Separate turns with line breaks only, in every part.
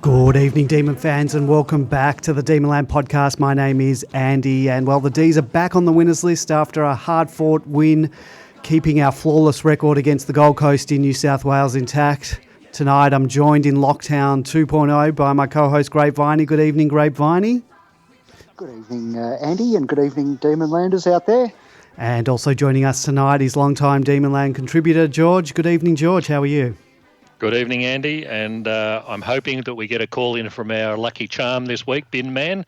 Good evening, Demon fans, and welcome back to the Demonland podcast. My name is Andy, and well, the D's are back on the winners list after a hard-fought win, keeping our flawless record against the Gold Coast in New South Wales intact. Tonight, I'm joined in Lockdown 2.0 by my co-host, Grapeviney. Good evening, Grapeviney.
Good evening, Andy, and good evening, Demonlanders out there.
And also joining us tonight is longtime Demonland contributor, George. Good evening, George. How are you?
Good evening, Andy, and I'm hoping that we get a call in from our lucky charm this week, Bin Man.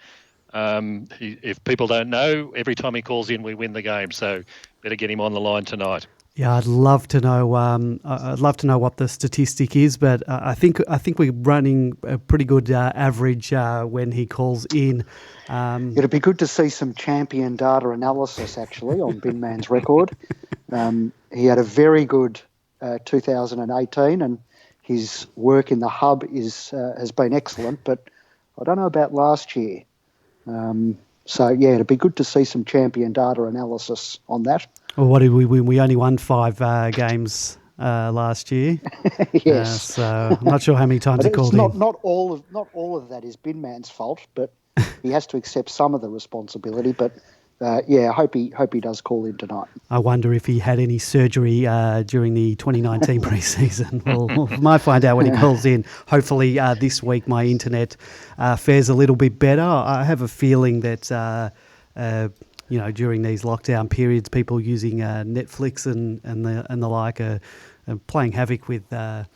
If people don't know, every time he calls in, we win the game, so better get him on the line tonight.
Yeah, I'd love to know. I'd love to know what the statistic is, but I think we're running a pretty good average when he calls in.
It'd be good to see some champion data analysis actually on Bin Man's record. He had a very good 2018, and his work in the hub has been excellent. But I don't know about last year. So yeah, it'd be good to see some champion data analysis on that.
Well, what did we win? We only won 5 games last year.
Yes.
So I'm not sure how many times he called in.
Not all of that is Bin Man's fault, but he has to accept some of the responsibility. But I hope he does call in tonight.
I wonder if he had any surgery during the 2019 pre-season. We might find out when he calls in. Hopefully this week my internet fares a little bit better. I have a feeling that during these lockdown periods, people using Netflix and the like are playing havoc with the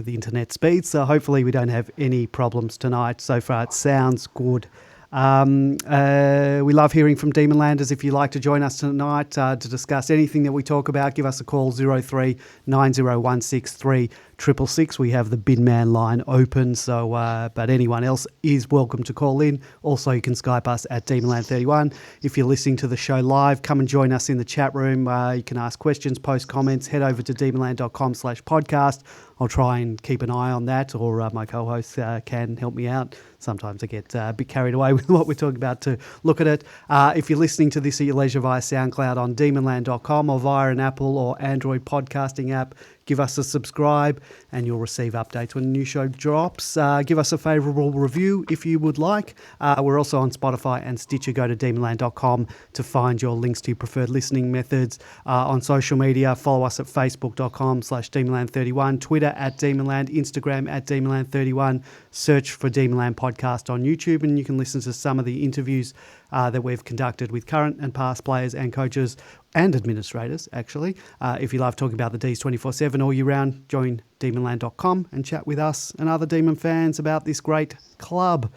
internet speeds. So hopefully we don't have any problems tonight. So far it sounds good. We love hearing from Demonlanders. If you'd like to join us tonight to discuss anything that we talk about, give us a call 03 9016 3666. We have the Bin Man line open, so but anyone else is welcome to call in. Also, you can Skype us at Demonland31. If you're listening to the show live, come and join us in the chat room. You can ask questions, post comments, head over to demonland.com/podcast. I'll try and keep an eye on that, or my co-host can help me out. Sometimes I get a bit carried away with what we're talking about to look at it. If you're listening to this at your leisure via SoundCloud on demonland.com or via an Apple or Android podcasting app, give us a subscribe and you'll receive updates when a new show drops. Give us a favourable review if you would like. We're also on Spotify and Stitcher. Go to demonland.com to find your links to your preferred listening methods. On social media, follow us at facebook.com/Demonland31, Twitter at Demonland, Instagram at Demonland31. Search for Demonland Podcast on YouTube and you can listen to some of the interviews that we've conducted with current and past players and coaches and administrators, actually. If you love talking about the Ds 24/7 all year round, join demonland.com and chat with us and other Demon fans about this great club.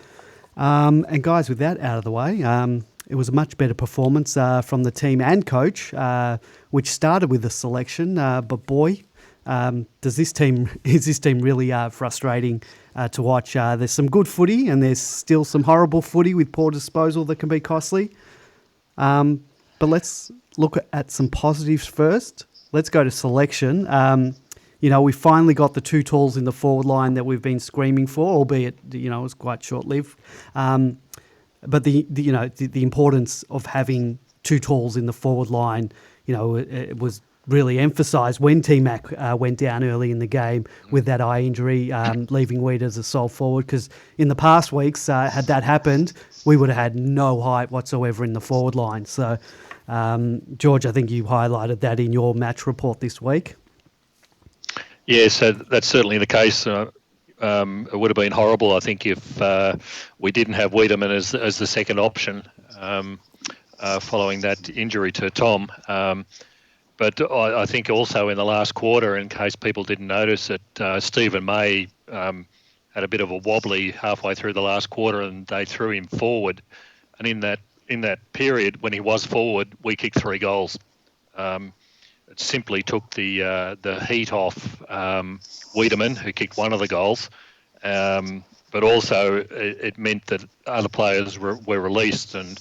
And guys, with that out of the way, it was a much better performance from the team and coach, which started with the selection. But boy, is this team really frustrating to watch. There's some good footy and there's still some horrible footy with poor disposal that can be costly. But let's look at some positives first. Let's go to selection. We finally got the 2 tools in the forward line that we've been screaming for, albeit it was quite short-lived. But the importance of having 2 tools in the forward line, it was really emphasised when T-Mac went down early in the game with that eye injury, leaving Weed as a sole forward. Because in the past weeks, had that happened, we would have had no height whatsoever in the forward line. So, George, I think you highlighted that in your match report this week.
Yeah, so that's certainly the case. It would have been horrible, I think, if we didn't have Wiedemann as the second option following that injury to Tom. But I think also in the last quarter, in case people didn't notice it, Stephen May had a bit of a wobbly halfway through the last quarter and they threw him forward. And in that period, when he was forward, we kicked 3 goals. It simply took the heat off Wiedemann, who kicked one of the goals. But also it meant that other players were released, and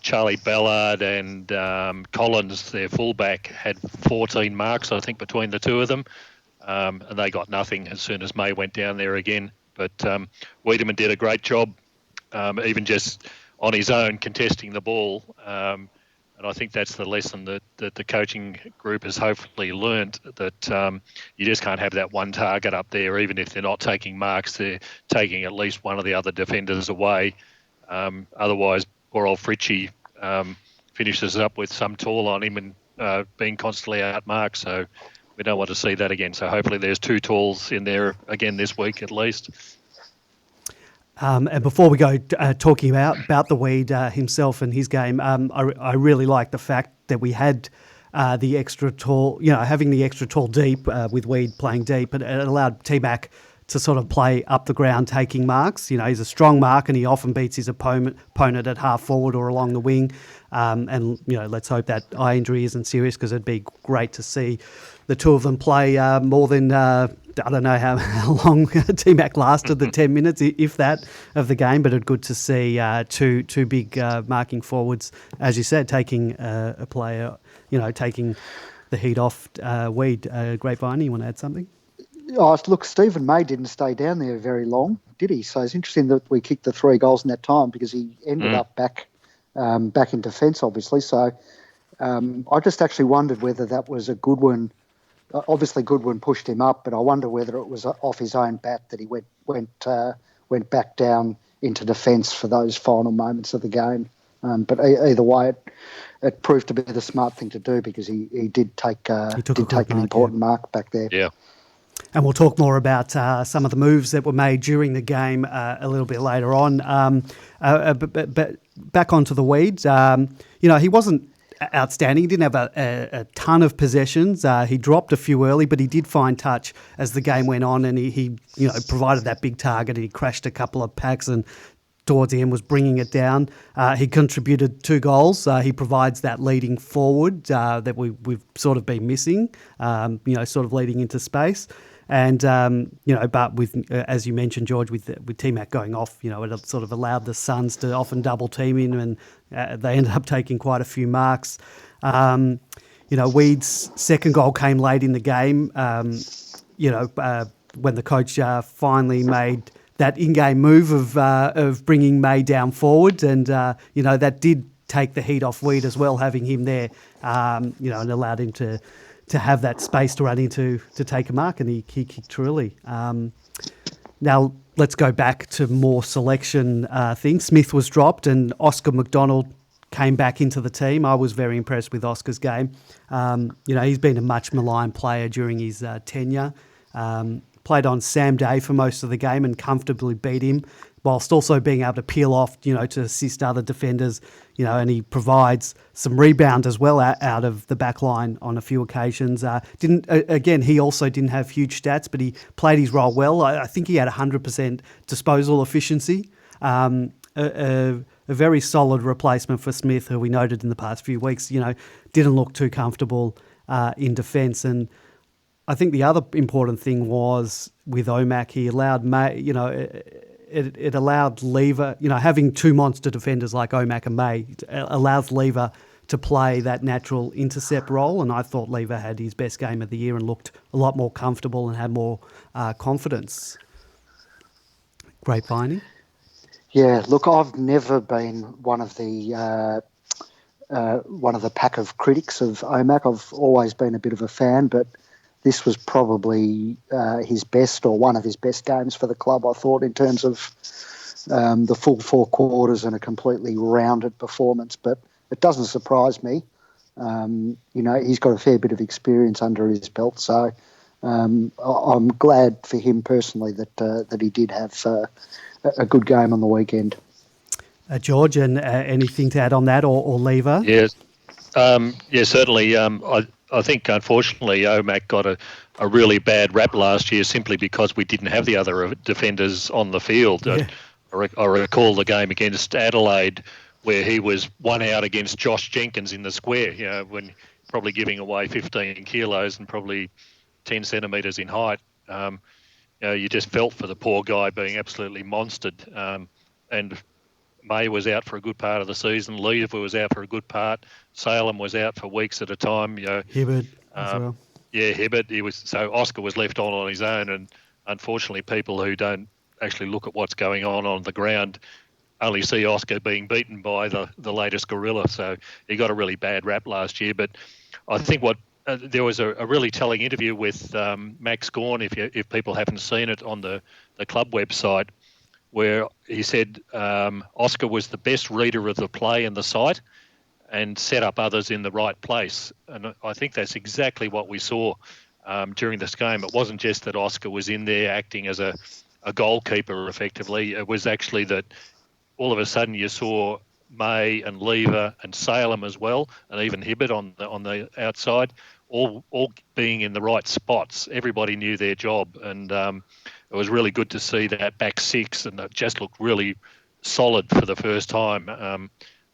Charlie Ballard and Collins, their fullback, had 14 marks, I think, between the two of them. And they got nothing as soon as May went down there again. But Wiedemann did a great job, even just on his own contesting the ball. And I think that's the lesson that the coaching group has hopefully learnt, that you just can't have that one target up there. Even if they're not taking marks, they're taking at least one of the other defenders away. Otherwise, poor old Fritchie finishes up with some tall on him and being constantly outmarked. So we don't want to see that again. So hopefully there's 2 talls in there again this week at least.
And before we go talking about the Weed himself and his game, I really like the fact that we had the extra tall, having the extra tall deep with Weed playing deep, and it allowed T-Mac to sort of play up the ground taking marks. He's a strong mark and he often beats his opponent at half forward or along the wing. And let's hope that eye injury isn't serious, because it'd be great to see the two of them play more than... I don't know how long T-Mac lasted, the 10 minutes, if that, of the game, but it's good to see two big marking forwards, as you said, taking a player, taking the heat off Weed. Grapevine, you want to add something?
Oh, look, Stephen May didn't stay down there very long, did he? So it's interesting that we kicked the 3 goals in that time, because he ended up back in defence, obviously. So I just actually wondered whether that was a Goodwin. Obviously, Goodwin pushed him up, but I wonder whether it was off his own bat that he went back down into defence for those final moments of the game. But either way, it proved to be the smart thing to do, because he did take an important mark back there.
Yeah.
And we'll talk more about some of the moves that were made during the game a little bit later on. But back onto the Weeds, he wasn't outstanding. He didn't have a ton of possessions. He dropped a few early, but he did find touch as the game went on, and he provided that big target, and he crashed a couple of packs and towards the end was bringing it down. He contributed 2 goals. He provides that leading forward that we've sort of been missing, sort of leading into space. And, but with, as you mentioned, George, with T-Mac going off, it sort of allowed the Suns to often double team him, and they ended up taking quite a few marks. Weed's second goal came late in the game, when the coach finally made that in-game move of bringing May down forward, and, that did take the heat off Weed as well, having him there, and allowed him to have that space to run into to take a mark, and he kicked truly. Now, let's go back to more selection things. Smith was dropped and Oscar McDonald came back into the team. I was very impressed with Oscar's game. He's been a much maligned player during his tenure. Played on Sam Day for most of the game and comfortably beat him, whilst also being able to peel off, to assist other defenders, and he provides some rebound as well out of the back line on a few occasions. He also didn't have huge stats, but he played his role well. I think he had 100% disposal efficiency. A very solid replacement for Smith, who we noted in the past few weeks, didn't look too comfortable in defence. And I think the other important thing was with Omac, he allowed May, it allowed Lever, having 2 monster defenders like Omac and May, allows Lever to play that natural intercept role. And I thought Lever had his best game of the year and looked a lot more comfortable and had more confidence. Grapevining?
Yeah, look, I've never been one of the pack of critics of Omac. I've always been a bit of a fan, but this was probably his best, or one of his best games for the club, I thought, in terms of the full 4 quarters and a completely rounded performance. But it doesn't surprise me. He's got a fair bit of experience under his belt, so I'm glad for him personally that he did have a good game on the weekend.
George, and anything to add on that, or Lever?
Yes, certainly. I think, unfortunately, Omac got a really bad rap last year simply because we didn't have the other defenders on the field.
Yeah.
I recall the game against Adelaide where he was 1 out against Josh Jenkins in the square, when probably giving away 15 kilos and probably 10 centimetres in height. You just felt for the poor guy being absolutely monstered. And May was out for a good part of the season. Lever was out for a good part. Salem was out for weeks at a time.
Hibbert as well.
Yeah, Hibbert. So Oscar was left on his own, and unfortunately, people who don't actually look at what's going on the ground only see Oscar being beaten by the latest gorilla. So he got a really bad rap last year. But I think there was a really telling interview with Max Gawn, if people haven't seen it, on the club website, where he said Oscar was the best reader of the play and the site and set up others in the right place. And I think that's exactly what we saw during this game. It wasn't just that Oscar was in there acting as a goalkeeper effectively. It was actually that all of a sudden you saw May and Lever and Salem as well, and even Hibbert on the outside, all being in the right spots. Everybody knew their job, and it was really good to see that back six, and it just looked really solid for the first time.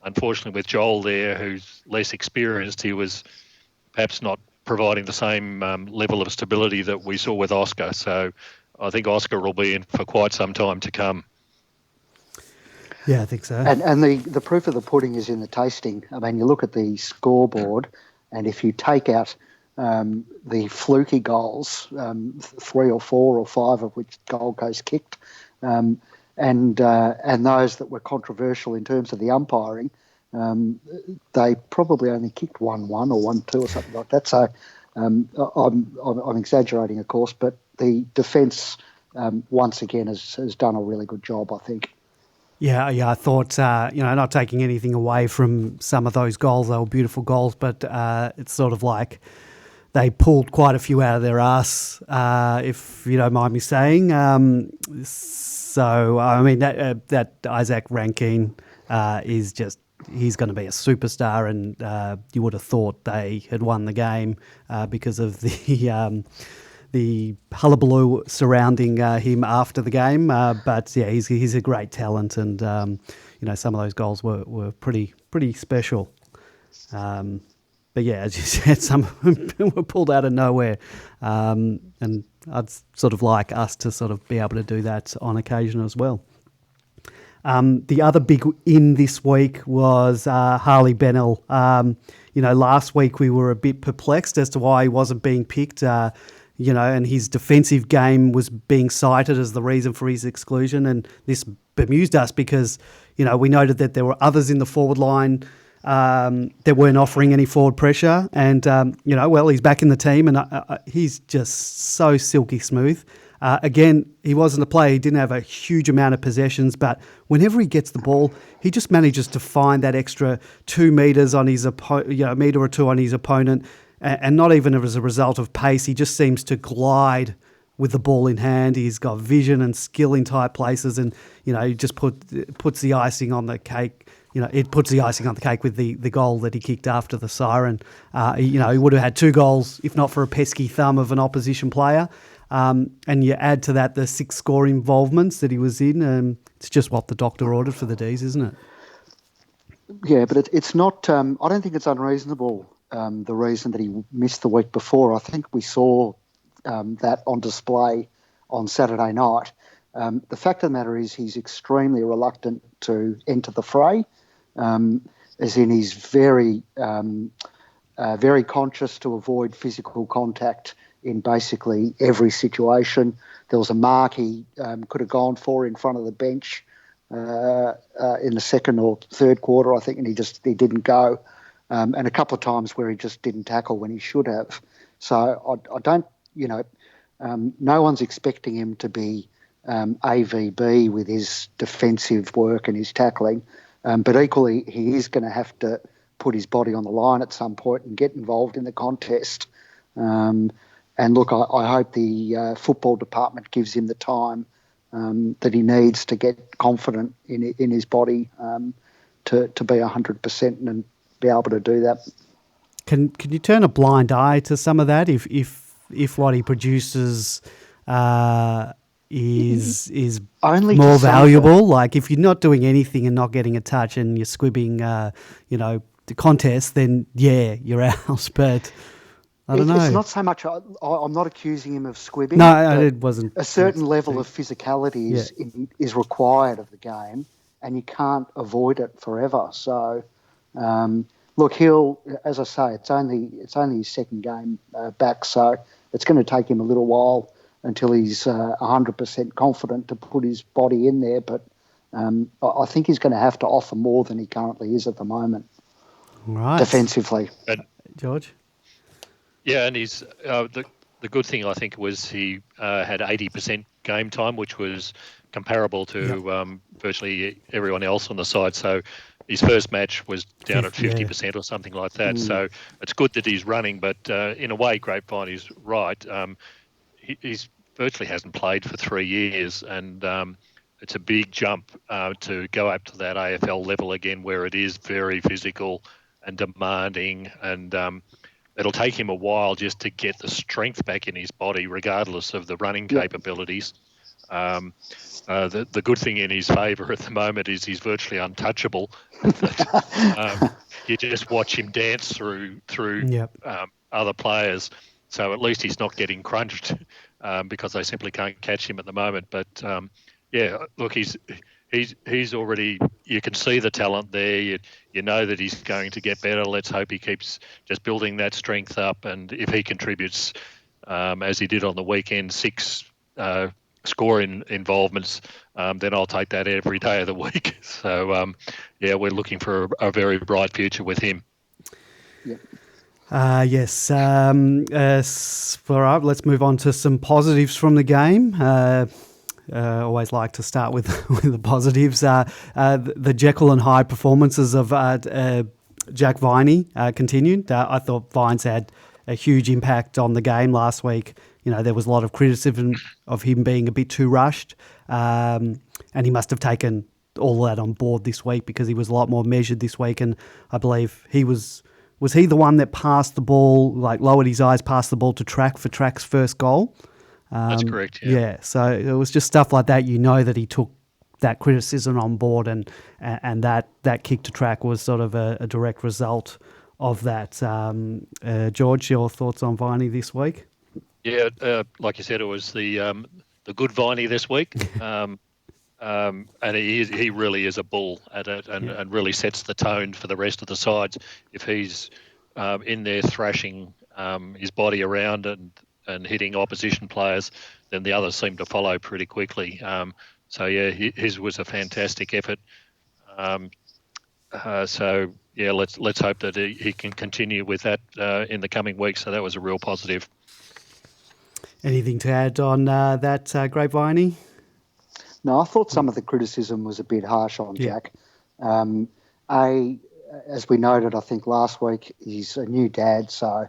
Unfortunately, with Joel there, who's less experienced, he was perhaps not providing the same level of stability that we saw with Oscar. So I think Oscar will be in for quite some time to come.
Yeah, I think so.
And the proof of the pudding is in the tasting. I mean, you look at the scoreboard, and if you take out the fluky goals, 3 or 4 or 5 of which Gold Coast kicked, and those that were controversial in terms of the umpiring, they probably only kicked 1-1 or 1-2 or something like that. So I'm exaggerating, of course, but the defence once again has done a really good job, I think.
Yeah, I thought, not taking anything away from some of those goals, they were beautiful goals, but it's sort of like they pulled quite a few out of their ass, if you don't mind me saying. So, I mean, that Isaac Rankine is just, he's going to be a superstar, and you would have thought they had won the game because of the hullabaloo surrounding him after the game. But yeah, he's a great talent, and some of those goals were pretty special. But yeah, as you said, some of them were pulled out of nowhere, and I'd sort of like us to sort of be able to do that on occasion as well. The other big in this week was Harley Bennell. Last week we were a bit perplexed as to why he wasn't being picked. And his defensive game was being cited as the reason for his exclusion. And this bemused us because, we noted that there were others in the forward line that weren't offering any forward pressure. And, he's back in the team, and he's just so silky smooth. Again, he wasn't a player. He didn't have a huge amount of possessions, but whenever he gets the ball, he just manages to find that extra 2 meters on his a meter or 2 on his opponent. And not even as a result of pace, he just seems to glide with the ball in hand. He's got vision and skill in tight places, and he just puts the icing on the cake. It puts the icing on the cake with the goal that he kicked after the siren. He would have had 2 goals if not for a pesky thumb of an opposition player. And you add to that the 6 score involvements that he was in. It's just what the doctor ordered for the D's, isn't it?
Yeah, but it's not. I don't think it's unreasonable. The reason that he missed the week before, I think we saw that on display on Saturday night. The fact of the matter is he's extremely reluctant to enter the fray, as in he's very conscious to avoid physical contact in basically every situation. There was a mark he could have gone for in front of the bench in the second or third quarter, I think, and he didn't go. And a couple of times where he just didn't tackle when he should have. So I don't, no one's expecting him to be AVB with his defensive work and his tackling. But equally, he is going to have to put his body on the line at some point and get involved in the contest. And look, I hope the football department gives him the time that he needs to get confident in his body to be 100% and be able to do that.
Can you turn a blind eye to some of that if what he produces is only more valuable? Like if you're not doing anything and not getting a touch and you're squibbing, the contest, then yeah, you're out. But I don't know.
It's not so much. I'm not accusing him of squibbing.
No, it wasn't.
A certain level of physicality is required of the game, and you can't avoid it forever. So. Look, as I say, it's only his second game back, so it's going to take him a little while until he's 100% confident to put his body in there. But I think he's going to have to offer more than he currently is at the moment,
Right.
defensively.
And
George?
yeah, and he's the good thing I think was he had 80% game time, which was comparable to virtually everyone else on the side. So his first match was down at 50% or something like that. So it's good that he's running, but in a way, Grapevine is right. He's virtually hasn't played for 3 years, and it's a big jump to go up to that AFL level again, where it is very physical and demanding, and it'll take him a while just to get the strength back in his body, regardless of the running capabilities. The good thing in his favour at the moment is he's virtually untouchable. You just watch him dance through other players. So at least he's not getting crunched because they simply can't catch him at the moment. But look, he's already. You can see the talent there. You know that he's going to get better. Let's hope he keeps just building that strength up. And if he contributes, as he did on the weekend, 6 scoring involvements, then I'll take that every day of the week. So we're looking for a very bright future with him.
Yep.
Yes. All right, let's move on to some positives from the game. Always like to start with, with the positives. The Jekyll and Hyde performances of Jack Viney continued. I thought Vines had a huge impact on the game last week. You know, there was a lot of criticism of him being a bit too rushed, and he must have taken all that on board this week because he was a lot more measured this week. And I believe he was he the one that passed the ball, like lowered his eyes, passed the ball to Track for Track's first goal?
That's correct.
Yeah. So it was just stuff like that. You know that he took that criticism on board, and that kick to Track was sort of a direct result of that. George, your thoughts on Viney this week?
Yeah, like you said, it was the good Viney this week, and he really is a bull at it, and really sets the tone for the rest of the sides. If he's in there thrashing his body around and hitting opposition players, then the others seem to follow pretty quickly. His was a fantastic effort. Let's hope that he can continue with that in the coming weeks. So that was a real positive.
Anything to add on that, Grapevine? No, I thought some of the criticism was a bit harsh on Jack. As we noted, I think last week, he's a new dad, so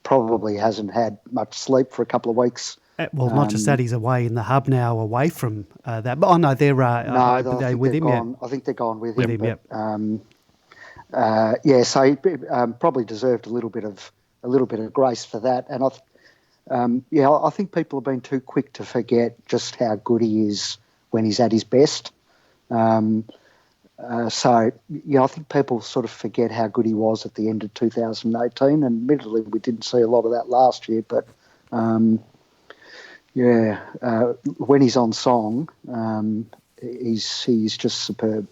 probably hasn't had much sleep for a couple of weeks.
Well, not just that, he's away in the hub now, away from that. But no, they're with him.
I think they're gone with him. So he probably deserved a little bit of grace for that. And I think people have been too quick to forget just how good he is when he's at his best. I think people sort of forget how good he was at the end of 2018. And admittedly, we didn't see a lot of that last year. But, when he's on song, he's just superb.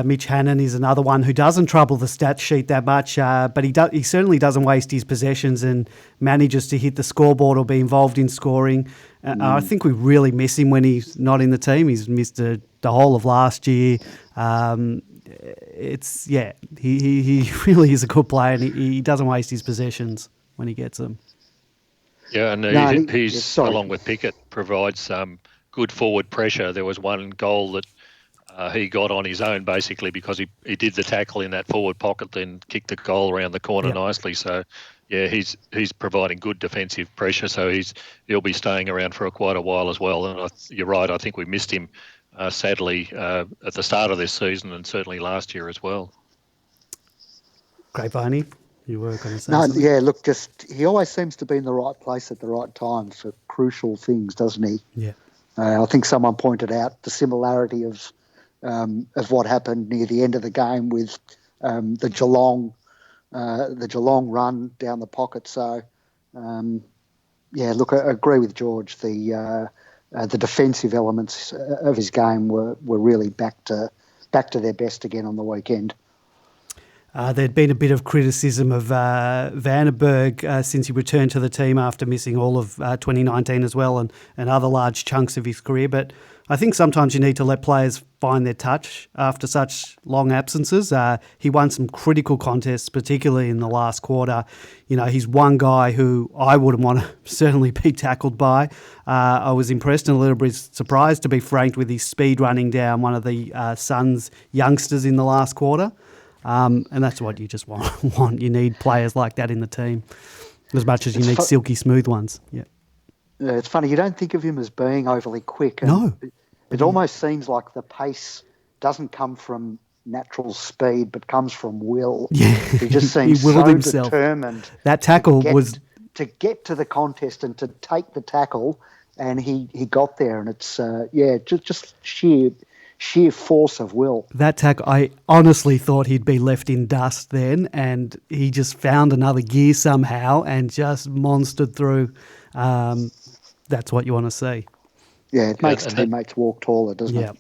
Mitch Hannon is another one who doesn't trouble the stat sheet that much, but he certainly doesn't waste his possessions and manages to hit the scoreboard or be involved in scoring. I think we really miss him when he's not in the team. He's missed the whole of last year. He really is a good player, and he doesn't waste his possessions when he gets them.
Yeah, and he's along with Pickett, provides good forward pressure. There was one goal that he got on his own basically because he did the tackle in that forward pocket, then kicked the goal around the corner nicely. So, he's providing good defensive pressure. So he'll be staying around for quite a while as well. And you're right. I think we missed him sadly at the start of this season and certainly last year as well.
Grapevine, you were going to say something?
Look, he always seems to be in the right place at the right time for crucial things, doesn't he?
Yeah.
I think someone pointed out the similarity of what happened near the end of the game with the Geelong run down the pocket. So, I agree with George. The defensive elements of his game were really back to their best again on the weekend.
There'd been a bit of criticism of Vandenberg since he returned to the team after missing all of 2019 as well and other large chunks of his career. But I think sometimes you need to let players find their touch after such long absences. He won some critical contests, particularly in the last quarter. You know, he's one guy who I wouldn't want to certainly be tackled by. I was impressed and a little bit surprised, to be frank, with his speed running down one of the Suns youngsters in the last quarter. And that's what you just want. You need players like that in the team as much as you need silky smooth ones. Yeah.
It's funny, you don't think of him as being overly quick. And
No.
It almost seems like the pace doesn't come from natural speed, but comes from will.
Yeah.
He just seems
He willed
so
himself.
determined.
That tackle was...
To get to the contest and to take the tackle, and he got there. And it's, just sheer force of will.
That tackle, I honestly thought he'd be left in dust then, and he just found another gear somehow and just monstered through. That's what you want to see.
Yeah, it makes teammates walk taller, doesn't it?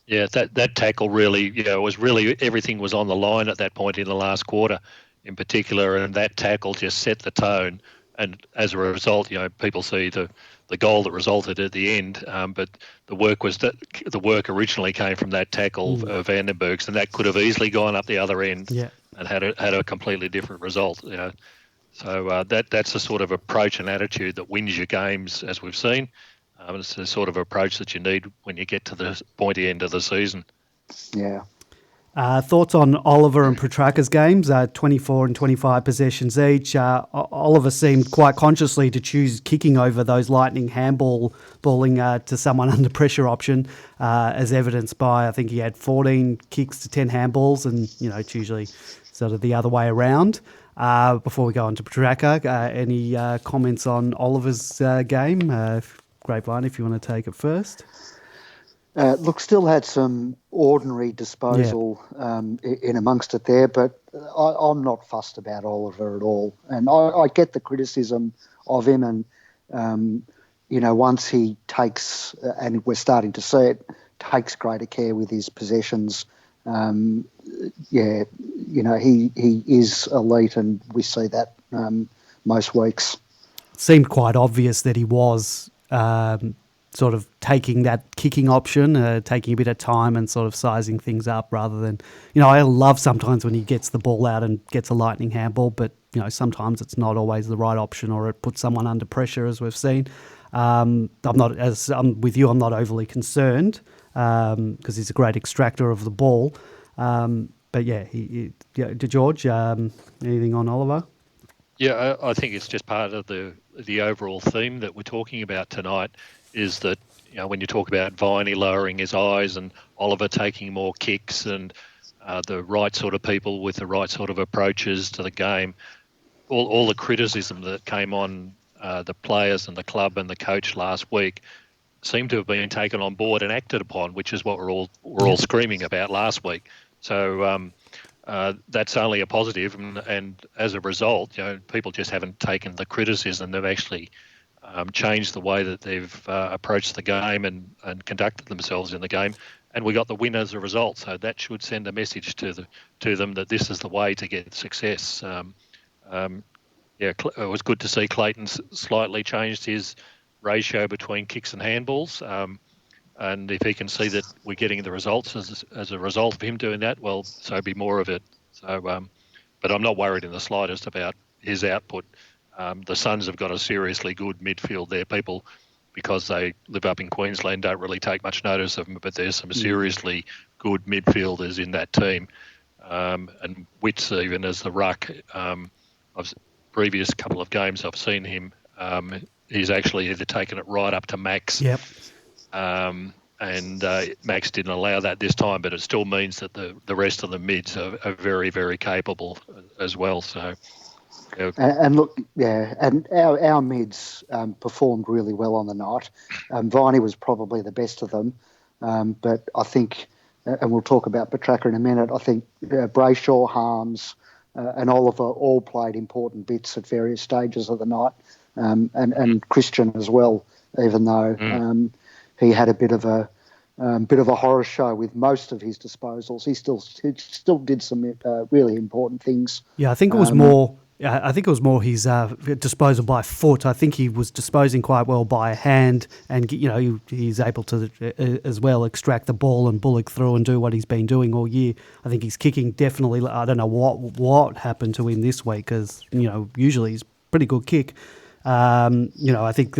Yeah, that tackle really, was really, everything was on the line at that point in the last quarter in particular, and that tackle just set the tone. And as a result, people see the goal that resulted at the end, but the work originally came from that tackle of Vandenberg's, and that could have easily gone up the other end and had a completely different result. So that's the sort of approach and attitude that wins your games, as we've seen. It's the sort of approach that you need when you get to the pointy end of the season.
Yeah.
Thoughts on Oliver and Petrarca's games, 24 and 25 possessions each. Oliver seemed quite consciously to choose kicking over those lightning handballing to someone under pressure option, as evidenced by, I think he had 14 kicks to 10 handballs, and, it's usually sort of the other way around. Before we go on to Petrarca, any comments on Oliver's game? Grapevine, if you want to take it first.
Look, still had some ordinary disposal in amongst it there, but I'm not fussed about Oliver at all. And I get the criticism of him, and, once he takes, and we're starting to see it, takes greater care with his possessions. He is elite, and we see that most weeks.
It seemed quite obvious that he was sort of taking that kicking option, taking a bit of time and sort of sizing things up rather than, I love sometimes when he gets the ball out and gets a lightning handball, but, sometimes it's not always the right option, or it puts someone under pressure, as we've seen. I'm with you, I'm not overly concerned because he's a great extractor of the ball. But George, anything on Oliver?
Yeah, I think it's just part of the overall theme that we're talking about tonight, is that, when you talk about Viney lowering his eyes and Oliver taking more kicks and the right sort of people with the right sort of approaches to the game, all the criticism that came on the players and the club and the coach last week seemed to have been taken on board and acted upon, which is what we're all screaming about last week. So that's only a positive, and as a result, people just haven't taken the criticism. They've actually changed the way that they've approached the game and conducted themselves in the game, and we got the win as a result. So that should send a message to them that this is the way to get success. It was good to see Clayton slightly changed his ratio between kicks and handballs. And if he can see that we're getting the results as a result of him doing that, well, so be more of it. So, but I'm not worried in the slightest about his output. The Suns have got a seriously good midfield there. People, because they live up in Queensland, don't really take much notice of them, but there's some seriously good midfielders in that team. And Witts, even as the ruck, previous couple of games I've seen him, he's actually either taken it right up to max.
Yep.
And Max didn't allow that this time, but it still means that the rest of the mids are very, very capable as well. So,
and look, and our mids performed really well on the night. Viney was probably the best of them, but I think, and we'll talk about Petrarca in a minute, I think Brayshaw, Harms, and Oliver all played important bits at various stages of the night, and Christian as well, even though he had a bit of a horror show with most of his disposals. He still did some really important things.
Yeah, I think it was more I think it was more his disposal by foot. I think he was disposing quite well by hand, and he's able to as well extract the ball and bullock through and do what he's been doing all year. I think his kicking definitely. I don't know what happened to him this week, because usually he's pretty good kick. I think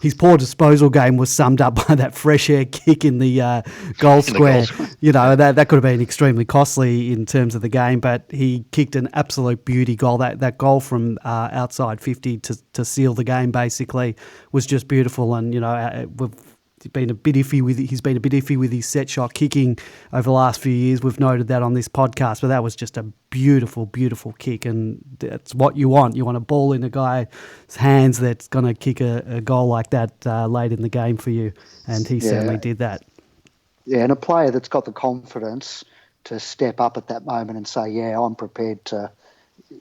his poor disposal game was summed up by that fresh air kick in the goal square. That could have been extremely costly in terms of the game, but he kicked an absolute beauty goal. That goal from outside 50 to seal the game basically was just beautiful. And he's been a bit iffy with his set shot kicking over the last few years. We've noted that on this podcast, but that was just a beautiful, beautiful kick, and that's what you want. You want a ball in a guy's hands that's going to kick a goal like that late in the game for you, and he certainly did that.
Yeah, and a player that's got the confidence to step up at that moment and say, I'm prepared to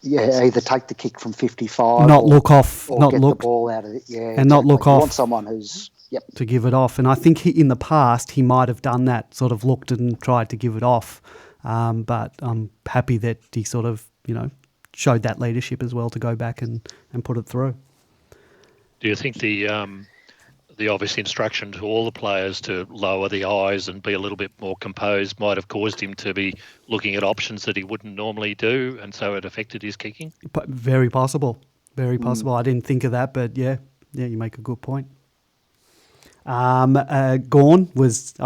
either take the kick from 55
look off,
or
not
get
look,
the ball out of it. Yeah,
and
exactly.
not look off.
You want someone who's
to give it off. And I think in the past he might have done that, sort of looked and tried to give it off. But I'm happy that he sort of, showed that leadership as well to go back and put it through.
Do you think the obvious instruction to all the players to lower the eyes and be a little bit more composed might have caused him to be looking at options that he wouldn't normally do, and so it affected his kicking?
But very possible. Very possible. I didn't think of that, but yeah, you make a good point. Gawn I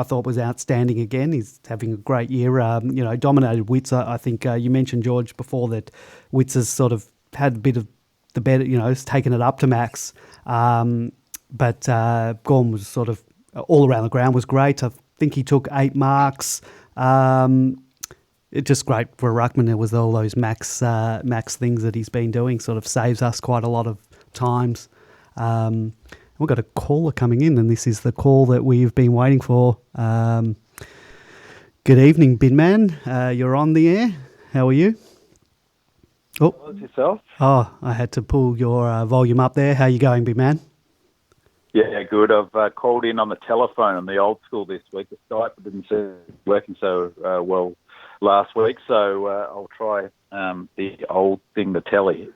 thought was outstanding again. He's having a great year. Dominated Witts. I think you mentioned, George, before that Witts has sort of had a bit of the better. Has taken it up to max. But Gawn was sort of all around the ground was great. I think he took 8 marks. It's just great for a ruckman. There was all those max things that he's been doing. Sort of saves us quite a lot of times. We've got a caller coming in, and this is the call that we've been waiting for. Good evening, Binman. You're on the air. How are you?
Oh, yourself?
Oh, I had to pull your volume up there. How are you going, Binman?
Yeah, good. I've called in on the telephone on the old school this week. The Skype didn't seem working so well last week, so I'll try the old thing, the telephone.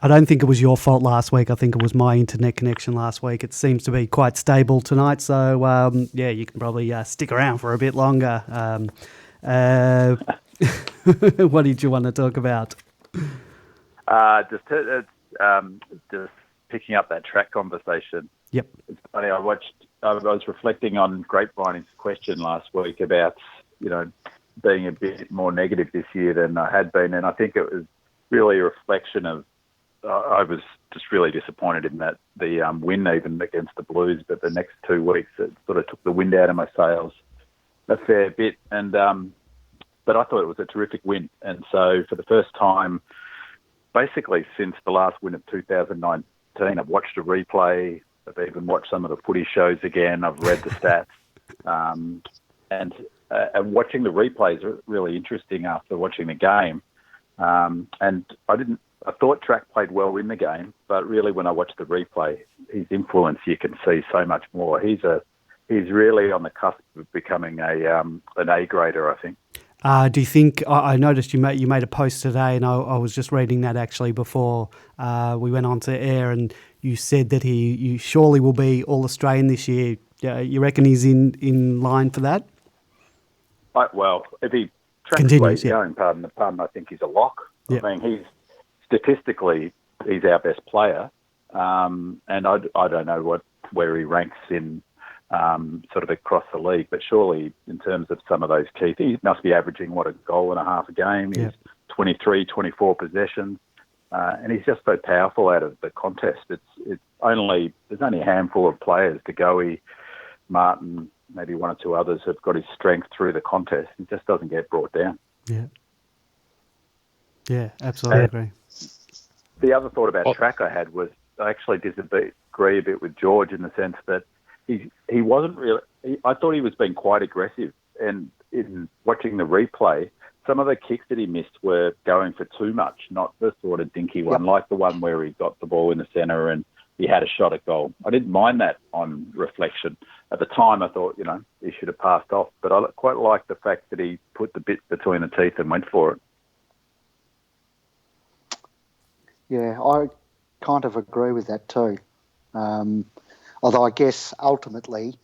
I don't think it was your fault last week. I think it was my internet connection last week. It seems to be quite stable tonight, so you can probably stick around for a bit longer. What did you want to talk about?
Just picking up that track conversation.
Yep.
It's funny. I was reflecting on Grapevine's question last week about being a bit more negative this year than I had been, and I think it was really a reflection of I was just really disappointed in that the win even against the Blues, but the next 2 weeks it sort of took the wind out of my sails a fair bit. And but I thought it was a terrific win, and so for the first time, basically since the last win of 2019, I've watched a replay. I've even watched some of the footy shows again. I've read the stats, and watching the replays are really interesting after watching the game. And I thought Track played well in the game, but really when I watched the replay, his influence you can see so much more. He's really on the cusp of becoming an A grader, I think.
Do you think? I noticed you made a post today, and I was just reading that actually before we went on to air, and you said that you surely will be All Australian this year. You reckon he's in line for that?
Well, if he tracks
continues,
going, pardon the pun, I think he's a lock.
Yep.
I mean, statistically he's our best player, and I don't know where he ranks in sort of across the league, but surely in terms of some of those key things, he must be averaging a goal and a half a game. He's 23, 24 possessions, and he's just so powerful out of the contest. There's only a handful of players, Degoe, Martin, maybe one or two others, have got his strength through the contest. He just doesn't get brought down.
Yeah, absolutely agree.
The other thought about Track I had was I actually disagree a bit with George in the sense that he wasn't really. I thought he was being quite aggressive, and in watching the replay, some of the kicks that he missed were going for too much, not the sort of dinky one, like the one where he got the ball in the centre and he had a shot at goal. I didn't mind that on reflection. At the time, I thought, he should have passed off, but I quite liked the fact that he put the bit between the teeth and went for it.
Yeah, I kind of agree with that too. Although I guess ultimately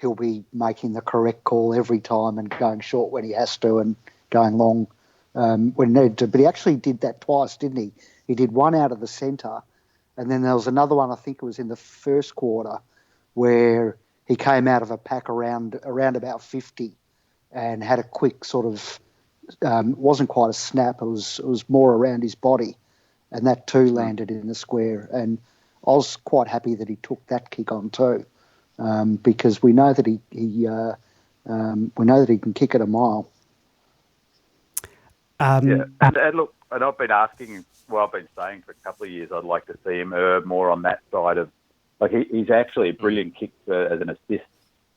he'll be making the correct call every time and going short when he has to and going long when needed to. But he actually did that twice, didn't he? He did one out of the centre, and then there was another one, I think it was in the first quarter, where he came out of a pack around about 50 and had a quick sort of, wasn't quite a snap, it was more around his body, and that too landed in the square. And I was quite happy that he took that kick on too, because we know that he can kick it a mile.
And look, and I've been asking, I've been saying for a couple of years, I'd like to see him more on that side of, like he's actually a brilliant kicker as an assist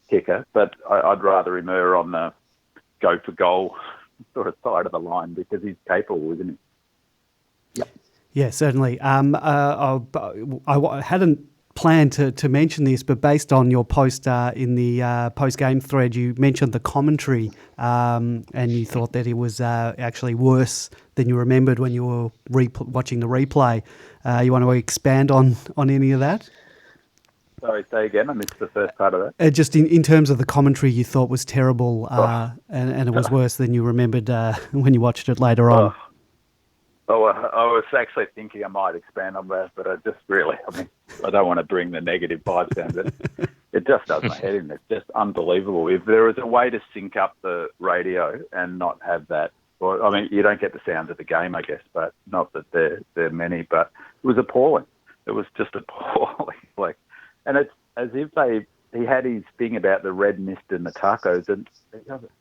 kicker, but I'd rather him on the go for goal sort of side of the line because he's capable, isn't he?
Yep.
Yeah, certainly. I hadn't planned to mention this, but based on your post in the post-game thread, you mentioned the commentary and you thought that it was actually worse than you remembered when you were watching the replay. You want to expand on any of that?
Sorry, say again. I missed the first part of that.
Just in terms of the commentary you thought was terrible and it was worse than you remembered when you watched it later on.
I was actually thinking I might expand on that, but I don't want to bring the negative vibes down, but it just does my head in. It's just unbelievable. If there was a way to sync up the radio and not have that, you don't get the sounds of the game, I guess, but not that there are many, but it was appalling. It was just appalling. And it's as if he had his thing about the red mist and the tacos, and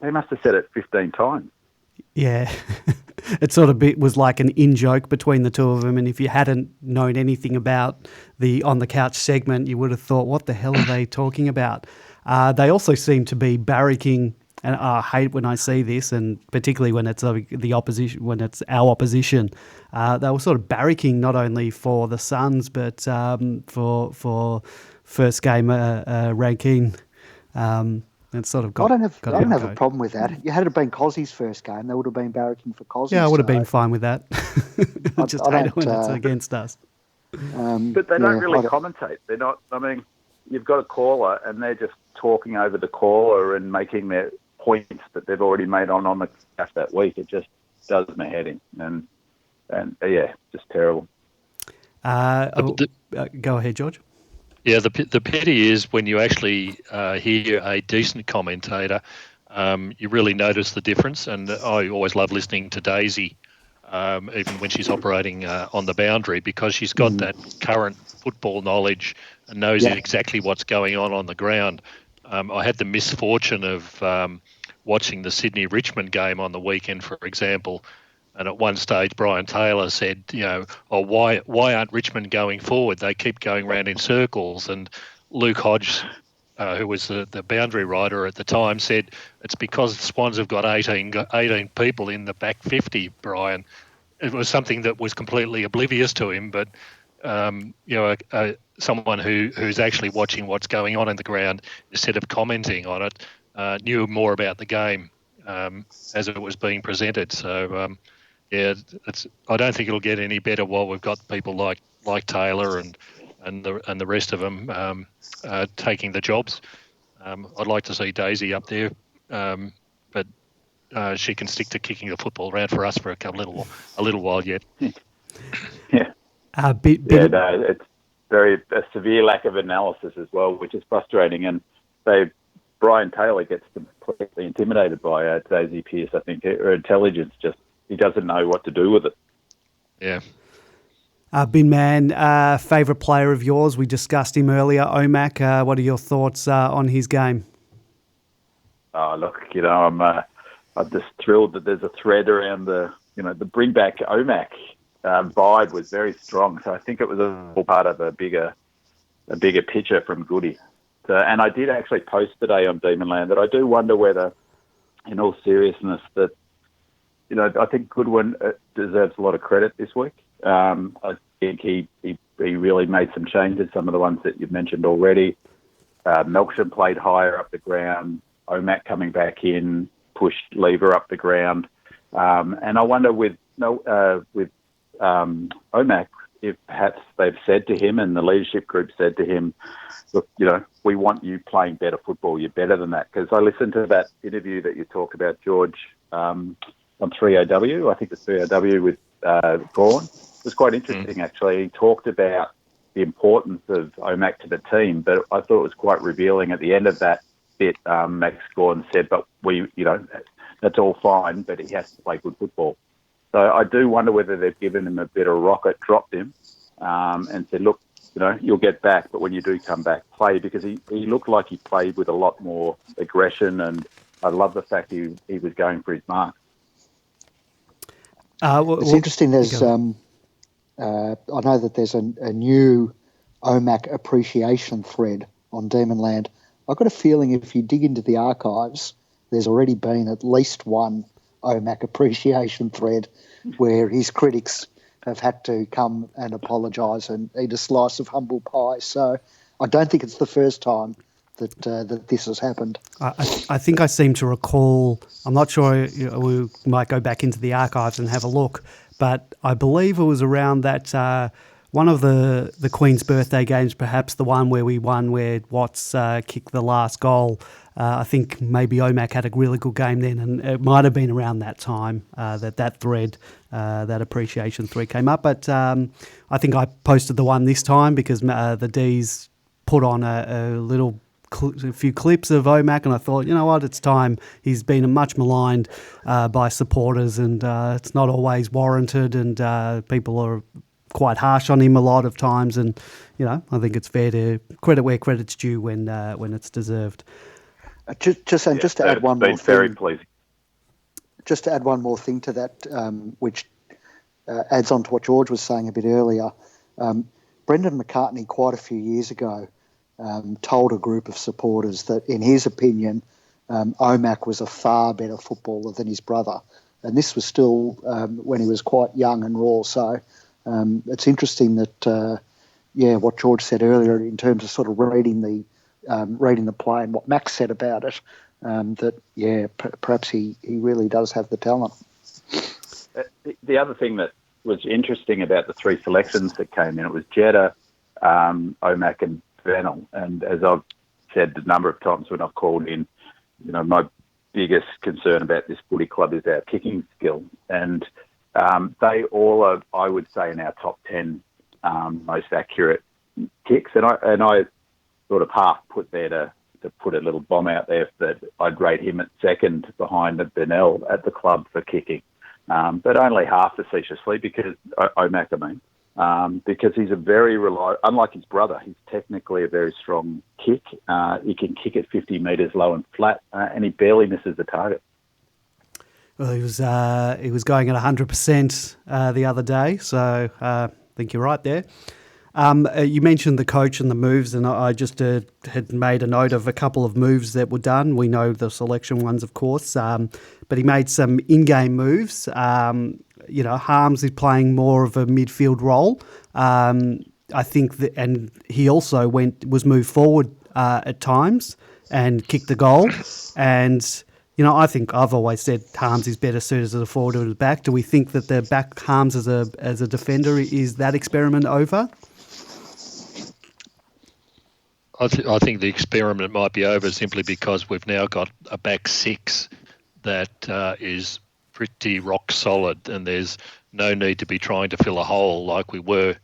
they must have said it 15 times.
Yeah, it sort of was like an in-joke between the two of them, and if you hadn't known anything about the On the Couch segment, you would have thought, what the hell are they talking about? They also seem to be barracking, and I hate when I see this, and particularly when it's the opposition, when it's our opposition. They were sort of barracking not only for the Suns, but for first game ranking. It's sort of got.
I don't have a problem with that. Had it been Cossie's first game, they would have been barracking for Cossie.
Yeah, I would have been fine with that. I just hate it when it's against us.
But they don't really commentate. They're not. You've got a caller, and they're just talking over the caller and making their points that they've already made on the cast that week. It just does my head in, and just terrible.
Go ahead, George.
Yeah, the pity is when you actually hear a decent commentator, you really notice the difference. And I always love listening to Daisy, even when she's operating on the boundary, because she's got that current football knowledge and knows exactly what's going on the ground. I had the misfortune of watching the Sydney-Richmond game on the weekend, for example. And at one stage, Brian Taylor said, why aren't Richmond going forward? They keep going round in circles. And Luke Hodge, who was the boundary rider at the time, said, it's because the Swans have got 18 people in the back 50, Brian. It was something that was completely oblivious to him, but, someone who's actually watching what's going on in the ground instead of commenting on it knew more about the game as it was being presented. So, I don't think it'll get any better while we've got people like Taylor and the rest of them taking the jobs. I'd like to see Daisy up there, but she can stick to kicking the football around for us for a little while yet.
Yeah. It's a severe lack of analysis as well, which is frustrating. And Brian Taylor gets completely intimidated by Daisy Pearce. I think her intelligence he doesn't know what to do with it.
Yeah. Bin Man, favourite player of yours? We discussed him earlier. Omac, what are your thoughts on his game?
Oh, look, I'm just thrilled that there's a thread around the bring back Omac vibe was very strong. So I think it was all part of a bigger picture from Goody. So, and I did actually post today on Demonland that I do wonder whether, in all seriousness, that I think Goodwin deserves a lot of credit this week. I think he really made some changes, some of the ones that you've mentioned already. Melksham played higher up the ground. Omac coming back in, pushed Lever up the ground. And I wonder with Omac, if perhaps they've said to him and the leadership group said to him, look, we want you playing better football. You're better than that. Because I listened to that interview that you talked about, George, on 3AW. I think it's 3AW with Gawn. It was quite interesting, actually. He talked about the importance of Omac to the team, but I thought it was quite revealing at the end of that bit. Max Gawn said, but that's all fine, but he has to play good football. So I do wonder whether they've given him a bit of rocket, dropped him, and said, look, you'll get back, but when you do come back, play, because he looked like he played with a lot more aggression, and I love the fact he was going for his mark.
It's interesting. There's I know that there's a new OMAC appreciation thread on Demonland. I've got a feeling if you dig into the archives, there's already been at least one OMAC appreciation thread where his critics have had to come and apologise and eat a slice of humble pie. So I don't think it's the first time that this has happened.
I think I seem to recall, I'm not sure, we might go back into the archives and have a look, but I believe it was around that one of the Queen's birthday games, perhaps the one where we won where Watts kicked the last goal. I think maybe Omac had a really good game then, and it might have been around that time that thread, that appreciation thread came up. But I think I posted the one this time because the D's put on a few clips of Omac, and I thought, you know what, it's time. He's been much maligned by supporters, and it's not always warranted, and people are quite harsh on him a lot of times, and I think it's fair to credit where credit's due when it's deserved.
Just to add one more thing.
Very pleasing.
Just to add one more thing to that, which adds on to what George was saying a bit earlier. Brendan McCartney, quite a few years ago, told a group of supporters that, in his opinion, Omac was a far better footballer than his brother, and this was still when he was quite young and raw. So it's interesting that, what George said earlier in terms of sort of reading the play and what Max said about it, perhaps he really does have the talent.
The other thing that was interesting about the three selections that came in, it was Jeddah, Omac and Vennell. And as I've said a number of times when I've called in, my biggest concern about this footy club is our kicking skill. And they all are, I would say, in our top 10 most accurate kicks. And I sort of half put there to put a little bomb out there that I'd rate him at second behind Vennell at the club for kicking. But only half facetiously because because he's a very reliable, unlike his brother, he's technically a very strong kick. He can kick it 50 metres low and flat, and he barely misses the target.
Well, he was going at 100% the other day, so I think you're right there. You mentioned the coach and the moves, and I just had made a note of a couple of moves that were done. We know the selection ones, of course, but he made some in-game moves. Harms is playing more of a midfield role. I think and he also was moved forward at times and kicked a goal. And I think I've always said Harms is better suited as a forward or as a back. Do we think that the back Harms as a defender, is that experiment over?
I think the experiment might be over simply because we've now got a back six that is pretty rock solid, and there's no need to be trying to fill a hole like we were.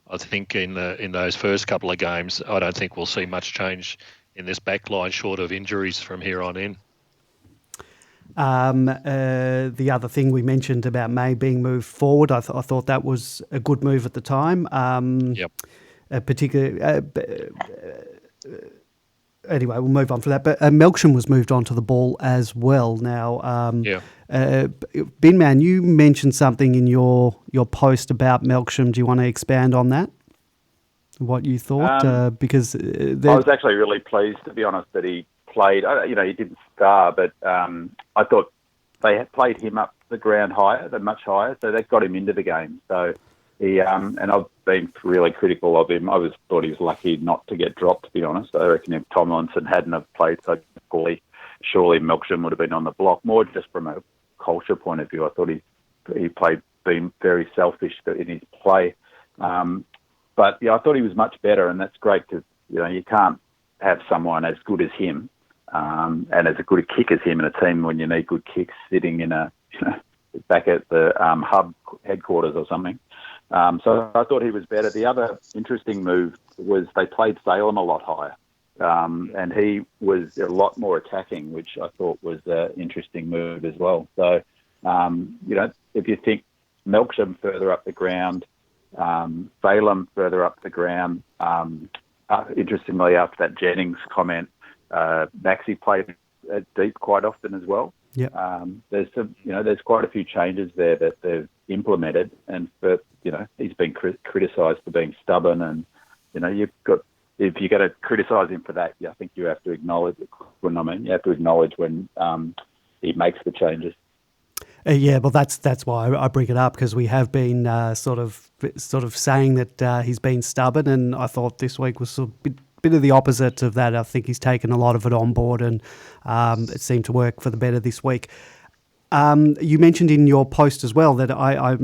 I think in those first couple of games, I don't think we'll see much change in this back line short of injuries from here on in.
The other thing we mentioned about May being moved forward, I thought that was a good move at the time.
Yep.
Anyway, we'll move on from that. But Melksham was moved onto the ball as well. Now, Bin Man, you mentioned something in your post about Melksham. Do you want to expand on that? What you thought? Because
I was actually really pleased, to be honest, that he played. He didn't star, but I thought they had played him up the ground much higher, so that got him into the game. So he and I've been really critical of him. I thought he was lucky not to get dropped, to be honest. I reckon if Tomlinson hadn't have played so poorly, surely Melksham would have been on the block. More just from a culture point of view, I thought he been very selfish in his play. But yeah, I thought he was much better, and that's great because you can't have someone as good as him and as a good a kick as him in a team when you need good kicks sitting in a back at the hub headquarters or something. So I thought he was better. The other interesting move was they played Salem a lot higher, and he was a lot more attacking, which I thought was an interesting move as well. So, if you think Melksham further up the ground, Salem further up the ground, interestingly, after that Jennings comment, Maxi played deep quite often as well.
Yeah.
There's quite a few changes there that they've implemented, and he's been criticised for being stubborn, and if you're going to criticise him for that, I think you have to acknowledge you have to acknowledge when he makes the changes.
Yeah, well, that's why I bring it up, because we have been sort of saying that he's been stubborn, and I thought this week was a bit of the opposite of that. I think he's taken a lot of it on board, and it seemed to work for the better this week. You mentioned in your post as well that I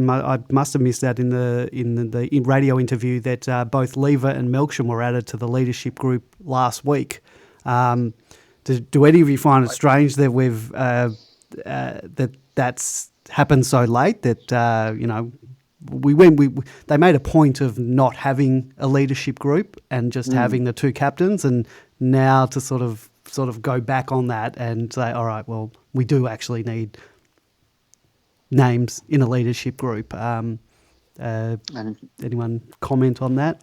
must have missed that in the radio interview that both Lever and Melksham were added to the leadership group last week. Do any of you find it strange that we've that's happened so late? That they made a point of not having a leadership group and just having the two captains, and now to sort of go back on that and say, all right, well, we do actually need names in a leadership group. And anyone comment on that?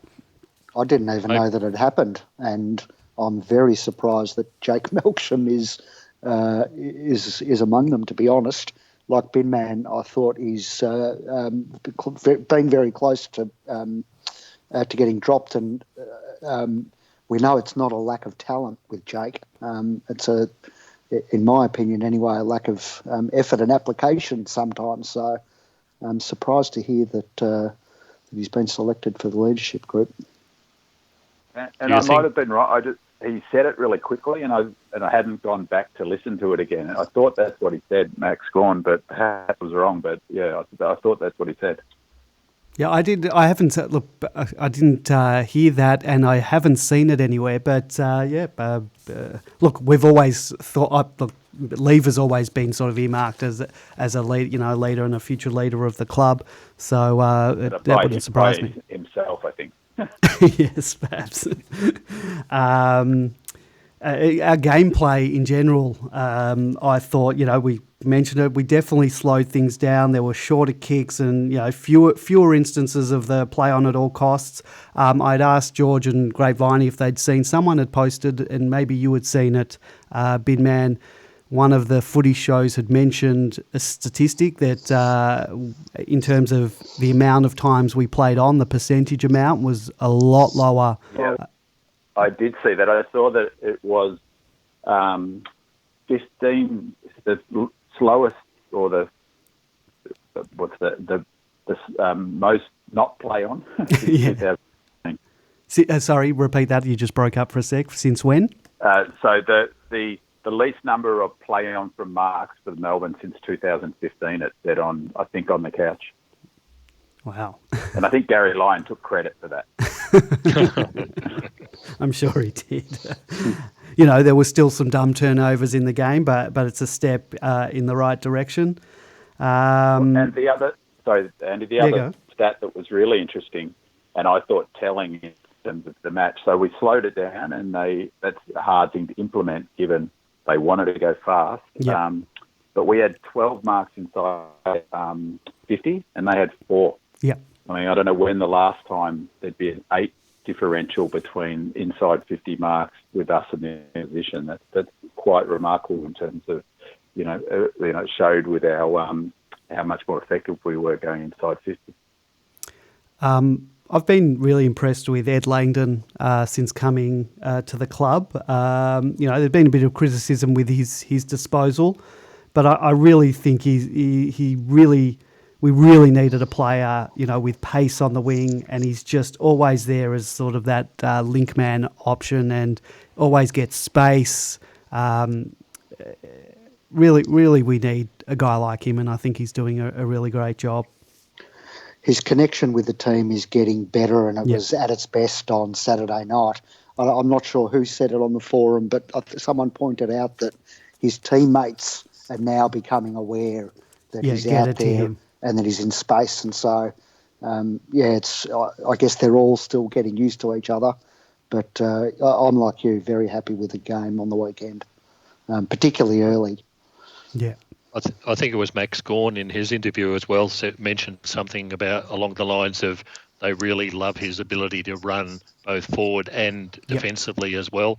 I didn't even know that it happened, and I'm very surprised that Jake Melksham is among them, to be honest. Like Binman, I thought he's been very close to getting dropped, and we know it's not a lack of talent with Jake. It's in my opinion anyway, a lack of effort and application sometimes. So I'm surprised to hear that he's been selected for the leadership group.
And I might have been right. He said it really quickly, and I hadn't gone back to listen to it again. I thought that's what he said, Max Gorn, but I was wrong. But yeah, I thought that's what he said.
Yeah, I did. I haven't look. I didn't hear that, and I haven't seen it anywhere. But look, we've always thought. Look, Lever's always been sort of earmarked as a lead, leader and a future leader of the club. So that wouldn't surprise me.
Himself, I think.
Yes, perhaps. Our gameplay in general, I thought, we mentioned it, we definitely slowed things down. There were shorter kicks and, fewer instances of the play on at all costs. I'd asked George and Grapevine if they'd seen, someone had posted, and maybe you had seen it, Binman, one of the footy shows had mentioned a statistic that in terms of the amount of times we played on, the percentage amount was a lot lower.
Yeah, I did see that. I saw that it was 15, the slowest, or the most not play on.
Yeah. Sorry, repeat that. You just broke up for a sec. Since when?
So the least number of play on from marks for Melbourne since 2015. It said on the couch.
Wow.
And I think Gary Lyon took credit for that.
I'm sure he did. There were still some dumb turnovers in the game, but it's a step in the right direction.
And the other stat that was really interesting, and I thought telling in terms of the match. So we slowed it down, and that's a hard thing to implement given they wanted to go fast.
Yep.
But we had 12 marks inside 50, and they had 4.
Yeah.
I mean, I don't know when the last time there'd be an 8 differential between inside 50 marks with us in the position. That's quite remarkable in terms of, it showed with our how much more effective we were going inside 50.
I've been really impressed with Ed Langdon since coming to the club. There's been a bit of criticism with his disposal, but I really think we really needed a player, with pace on the wing, and he's just always there as sort of that link man option and always gets space. Really, we need a guy like him, and I think he's doing a really great job.
his connection with the team is getting better, and it was at its best on Saturday night. I'm not sure who said it on the forum, but someone pointed out that his teammates are now becoming aware that he's out there and that he's in space. And so, I guess they're all still getting used to each other. But I'm like you, very happy with the game on the weekend, particularly early.
Yeah.
I think it was Max Gawn in his interview as well mentioned something about along the lines of they really love his ability to run both forward and defensively as well.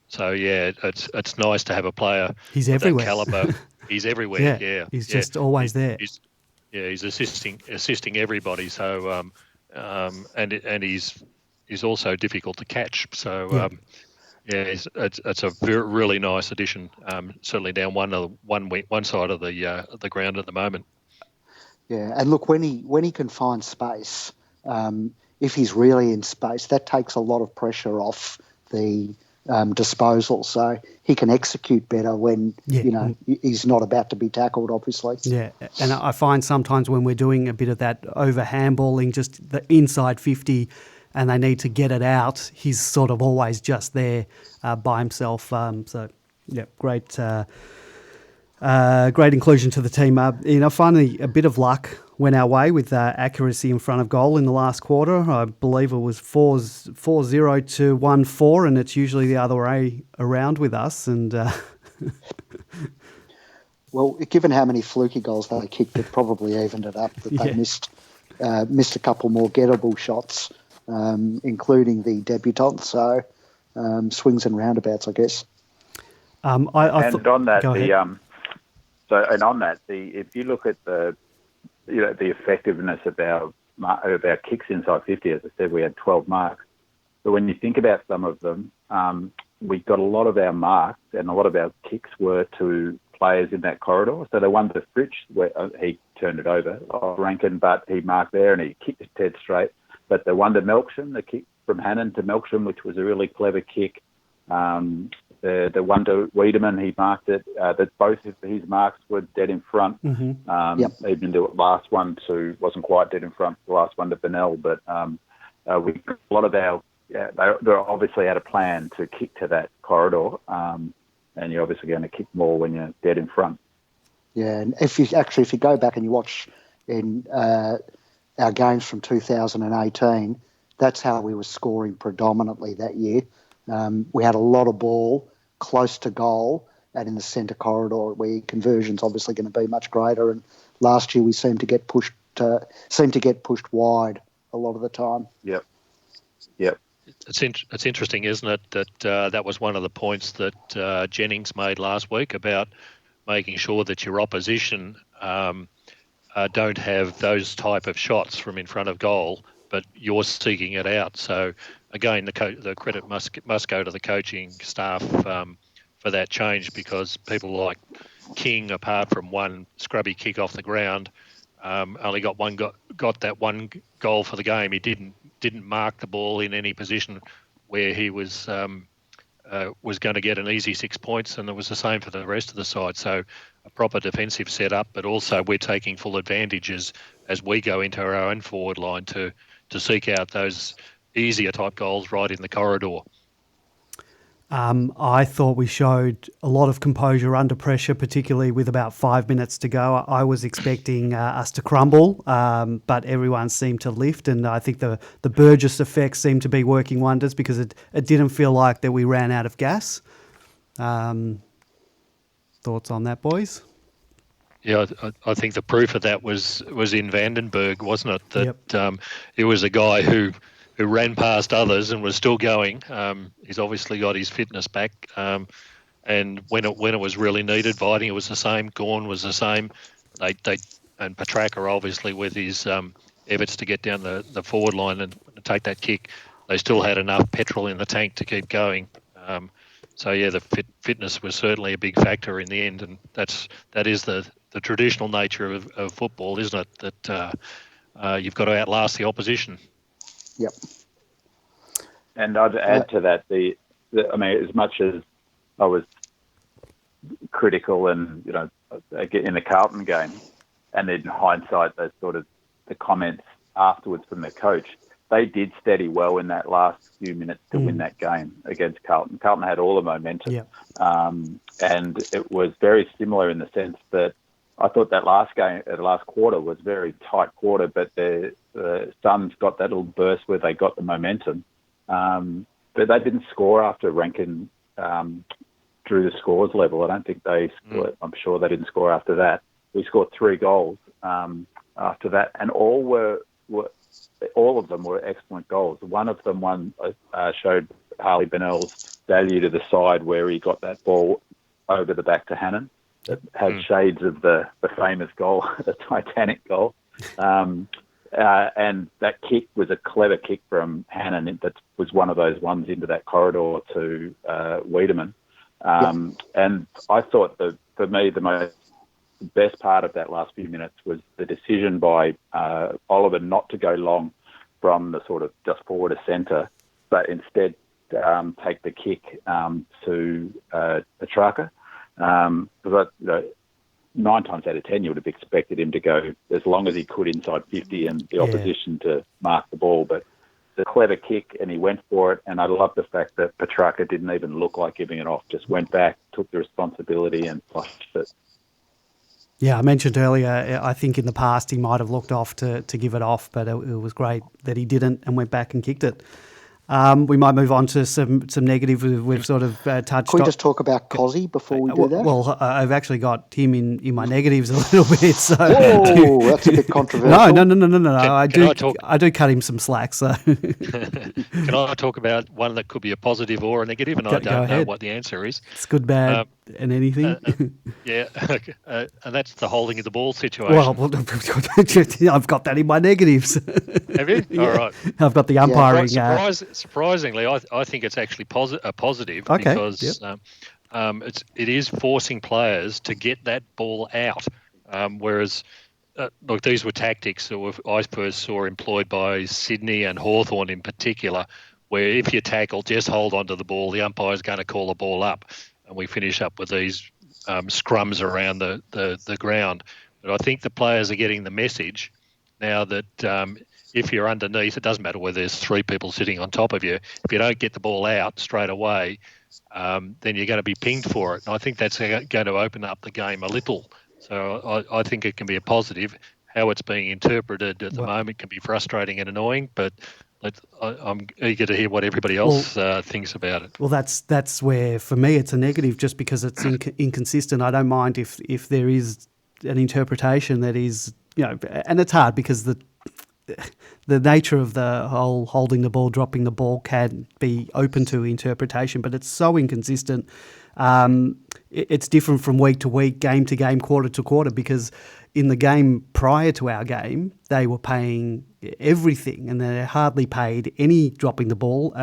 So yeah, it's nice to have a player
He's
of
everywhere.
that caliber. He's everywhere. Yeah,
he's just always there.
He's assisting everybody. So and he's also difficult to catch. So it's a really nice addition. Certainly down one side of the ground at the moment.
Yeah, and look, when he can find space, if he's really in space, that takes a lot of pressure off the disposal. So he can execute better when he's not about to be tackled, obviously.
Yeah, and I find sometimes when we're doing a bit of that over handballing, just the inside 50, and they need to get it out, he's sort of always just there by himself. Great inclusion to the team. Finally, a bit of luck went our way with accuracy in front of goal in the last quarter. I believe it was 4-0 to 1-4, and it's usually the other way around with us. And
well, given how many fluky goals they kicked, it probably evened it up. That they missed a couple more gettable shots, including the debutant. So swings and roundabouts, I guess.
If you look at the effectiveness of our kicks inside 50, as I said, we had 12 marks. But when you think about some of them, we got a lot of our marks and a lot of our kicks were to players in that corridor. So the one to Fritsch, where he turned it over off Rankin, but he marked there and he kicked it dead straight. But the one to Melksham, the kick from Hannon to Melksham, which was a really clever kick. The one to Wiedemann, he marked it. That both of his marks were dead in front.
Mm-hmm.
Even the last one wasn't quite dead in front. The last one to Bennell, but we a lot of our they obviously had a plan to kick to that corridor, and you're obviously going to kick more when you're dead in front.
Yeah, and if you go back and you watch in our games from 2018, that's how we were scoring predominantly that year. We had a lot of ball close to goal and in the centre corridor where conversion's obviously going to be much greater. And last year we seemed to get pushed wide a lot of the time.
Yep.
It's interesting, isn't it, that that was one of the points that Jennings made last week about making sure that your opposition don't have those type of shots from in front of goal, but you're seeking it out. So again, the credit must go to the coaching staff for that change, because people like King, apart from one scrubby kick off the ground, only got that one goal for the game. He didn't mark the ball in any position where he was going to get an easy 6 points, and it was the same for the rest of the side. So a proper defensive setup, but also we're taking full advantage as we go into our own forward line to seek out those easier type goals right in the corridor.
I thought we showed a lot of composure under pressure, particularly with about 5 minutes to go. I was expecting us to crumble, but everyone seemed to lift, and I think the Burgess effect seemed to be working wonders, because it didn't feel like that we ran out of gas. Thoughts on that, boys?
Yeah, I think the proof of that was in Vandenberg, wasn't it? That it was a guy who ran past others and was still going. He's obviously got his fitness back. And when it was really needed, Viding was the same. Gawn was the same. And Petraka, obviously, with his efforts to get down the forward line and take that kick, they still had enough petrol in the tank to keep going. So yeah, the fitness was certainly a big factor in the end, and that is the traditional nature of football, isn't it? That you've got to outlast the opposition.
Yep.
And I'd add to that as much as I was critical and in the Carlton game, and in hindsight, those sort of the comments afterwards from their coach, they did steady well in that last few minutes to win that game against Carlton. Carlton had all the momentum.
Yeah.
And it was very similar in the sense that I thought that last quarter was a very tight quarter, but the Suns got that little burst where they got the momentum. But they didn't score after Rankin drew the scores level. I don't think they scored. I'm sure they didn't score after that. We scored 3 goals after that, and all of them were excellent goals. One of them showed Harley Bennell's value to the side where he got that ball over the back to Hannon. That had shades of the famous goal, the Titanic goal. And that kick was a clever kick from Hannon. That was one of those ones into that corridor to Wiedemann. And I thought that, for me, the best part of that last few minutes was the decision by Oliver not to go long from the sort of just forward of centre, but instead take the kick to Petrarca. Because 9 times out of 10 you would have expected him to go as long as he could inside 50 and the opposition to mark the ball. But the clever kick, and he went for it. And I love the fact that Petrarca didn't even look like giving it off, just went back, took the responsibility and flushed it.
Yeah, I mentioned earlier, I think in the past he might have looked off to give it off, but it was great that he didn't and went back and kicked it. We might move on to some negative we've sort of touched on.
Can we just talk about Cozzy before we do that?
Well, I've actually got him in my negatives a little bit. So
whoa, that's a bit controversial.
No. I do cut him some slack. So
can I talk about one that could be a positive or a negative? And I don't know what the answer is.
It's good, bad, and anything.
And that's the holding of the ball situation.
Well, I've got that in my negatives.
Have you?
Yeah.
All right.
I've got the umpiring.
Surprisingly, I think it's actually a positive because it is forcing players to get that ball out. Whereas, look, these were tactics that I first saw employed by Sydney and Hawthorn in particular, where if you tackle, just hold on to the ball, the umpire's going to call the ball up, and we finish up with these scrums around the ground. But I think the players are getting the message now that if you're underneath, it doesn't matter whether there's 3 people sitting on top of you. If you don't get the ball out straight away, then you're going to be pinged for it. And I think that's going to open up the game a little. So I think it can be a positive. How it's being interpreted at the moment can be frustrating and annoying, but I'm eager to hear what everybody else thinks about it.
Well, that's where, for me, it's a negative just because it's inconsistent. I don't mind if there is an interpretation that is, and it's hard because the nature of the whole holding the ball, dropping the ball can be open to interpretation, but it's so inconsistent. It's different from week to week, game to game, quarter to quarter, because in the game prior to our game, they were paying everything and they hardly paid any dropping the ball,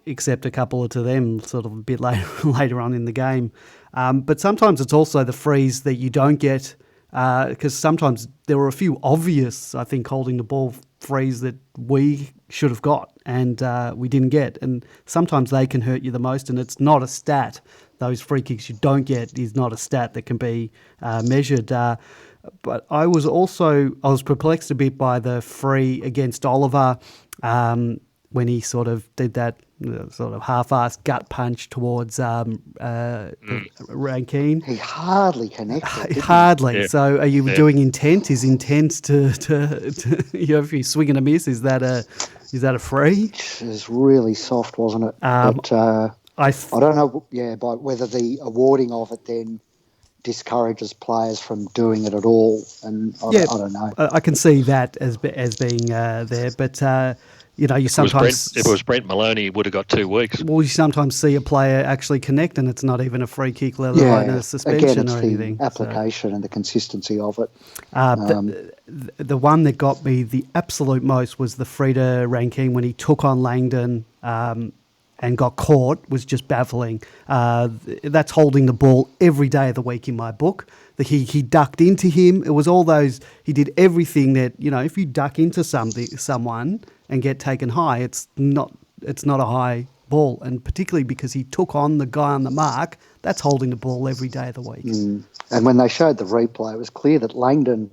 except a couple to them sort of a bit later on in the game. But sometimes it's also the frees that you don't get, because sometimes there were a few obvious, I think, holding the ball frees that we should have got and we didn't get. And sometimes they can hurt you the most, and it's not a stat. Those free kicks you don't get is not a stat that can be measured. But I was perplexed a bit by the free against Oliver when he sort of did that sort of half-assed gut punch towards Rankine.
He hardly connected.
Hardly.
Yeah.
So are you doing intent? Is intent to if you swing and a miss, is that a free?
It was really soft, wasn't it? But I don't know, but whether the awarding of it then discourages players from doing it at all, and I don't know.
I can see that as being there, but you sometimes...
If it was Brent Maloney, he would have got 2 weeks.
Well, you sometimes see a player actually connect and it's not even a free kick, let alone a suspension or anything.
The application and the consistency of it.
The one that got me the absolute most was the Frida Rankine when he took on Langdon and got caught, was just baffling. That's holding the ball every day of the week in my book. He ducked into him. It was all those... He did everything that, if you duck into someone and get taken high, it's not a high ball, and particularly because he took on the guy on the mark, that's holding the ball every day of the week.
And when they showed the replay, it was clear that Langdon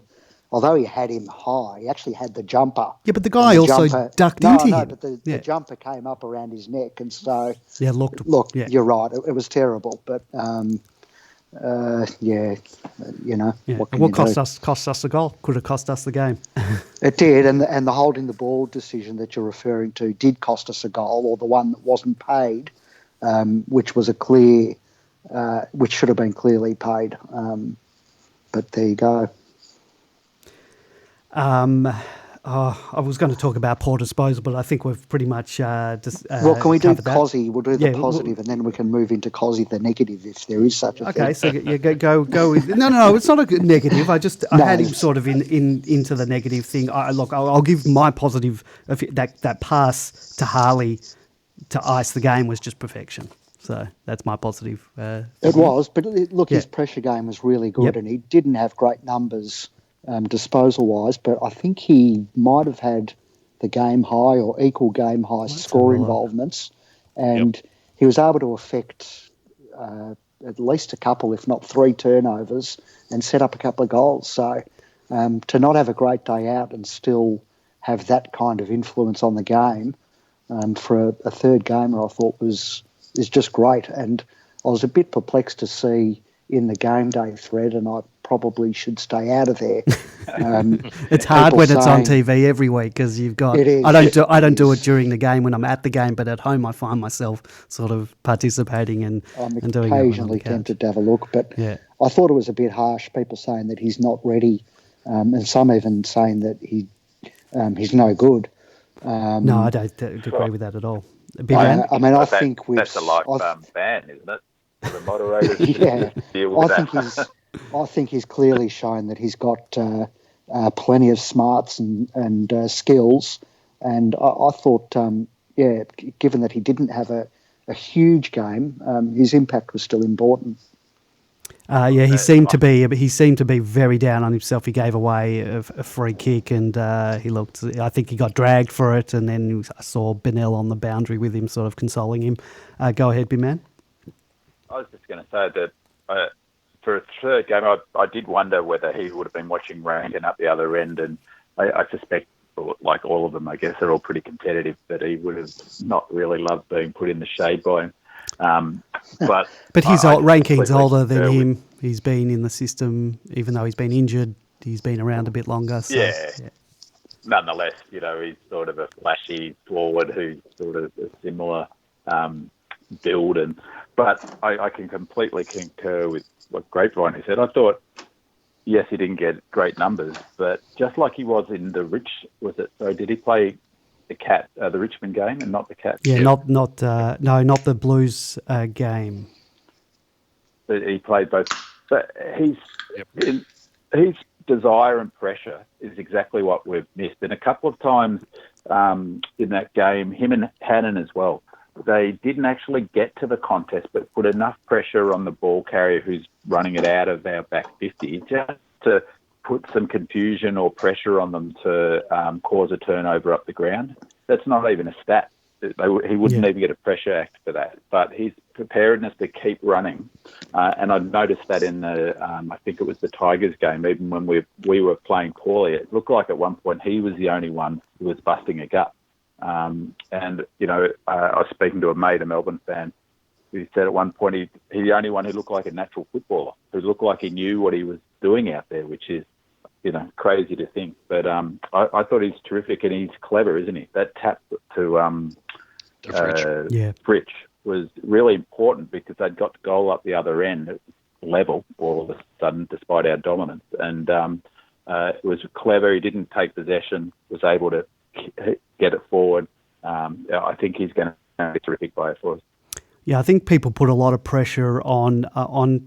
although he had him high, he actually had the jumper.
Yeah, but the guy also ducked into him.
But the jumper came up around his neck, and so
look,
you're right. It was terrible, but what
cost us the goal? Could have cost us the game.
It did, and the holding the ball decision that you're referring to did cost us a goal, or the one that wasn't paid, which was which should have been clearly paid. But there you go.
I was going to talk about poor disposal, but I think we've pretty much
can we do Cozzy? We'll do the positive, and then we can move into Cozzy, the negative, if there is such a thing.
Okay, so go with... No, it's not a negative. I had him sort of into the negative thing. I'll give my positive. That pass to Harley to ice the game was just perfection. So that's my positive.
It was, but his pressure game was really good, and he didn't have great numbers disposal-wise, but I think he might have had the game high or equal game high score involvements, and he was able to affect at least a couple, if not 3 turnovers, and set up a couple of goals. So to not have a great day out and still have that kind of influence on the game for a third gamer, I thought is just great. And I was a bit perplexed to see in the game day thread, and I probably should stay out of there.
It's hard when it's on TV every week because you've got. I don't do it during the game when I'm at the game, but at home I find myself sort of participating and doing it. I'm occasionally
tempted to have a look, but I thought it was a bit harsh. People saying that he's not ready, and some even saying that he's no good.
No, I don't agree with that at all.
I think
that's a life ban, isn't it? The moderators deal with
I think he's clearly shown that he's got plenty of smarts and skills, and I thought, given that he didn't have a huge game, his impact was still important.
He seemed to be very down on himself. He gave away a free kick, and he looked. I think he got dragged for it, and then I saw Bennell on the boundary with him, sort of consoling him. Go ahead, Big Man.
I was just going to say that for a third game, I did wonder whether he would have been watching Rankin up the other end, and I suspect, like all of them, I guess they're all pretty competitive, that he would have not really loved being put in the shade by him. But
Rankin's older than him. He's been in the system, even though he's been injured. He's been around a bit longer. So,
Nonetheless, he's sort of a flashy forward who's sort of a similar build, but I can completely concur with what Grapevine has said. I thought, yes, he didn't get great numbers, but just like he was in the did he play the Richmond game and not the Cats?
Yeah, not not the Blues game.
But he played both. But his desire and pressure is exactly what we've missed. And a couple of times in that game, him and Hannon as well, they didn't actually get to the contest, but put enough pressure on the ball carrier who's running it out of our back 50 just to put some confusion or pressure on them to cause a turnover up the ground. That's not even a stat. He wouldn't even get a pressure act for that. But his preparedness to keep running, and I noticed that in the, I think it was the Tigers game, even when we were playing poorly, it looked like at one point he was the only one who was busting a gut. I was speaking to a mate, a Melbourne fan, who said at one point he's the only one who looked like a natural footballer, who looked like he knew what he was doing out there, which is, crazy to think. But I thought he's terrific, and he's clever, isn't he? That tap to Fritsch was really important because they'd got the goal up the other end. It was level all of a sudden, despite our dominance. And it was clever. He didn't take possession, was able to get it forward. I think he's going to be a terrific player for us.
Yeah, I think people put a lot of pressure on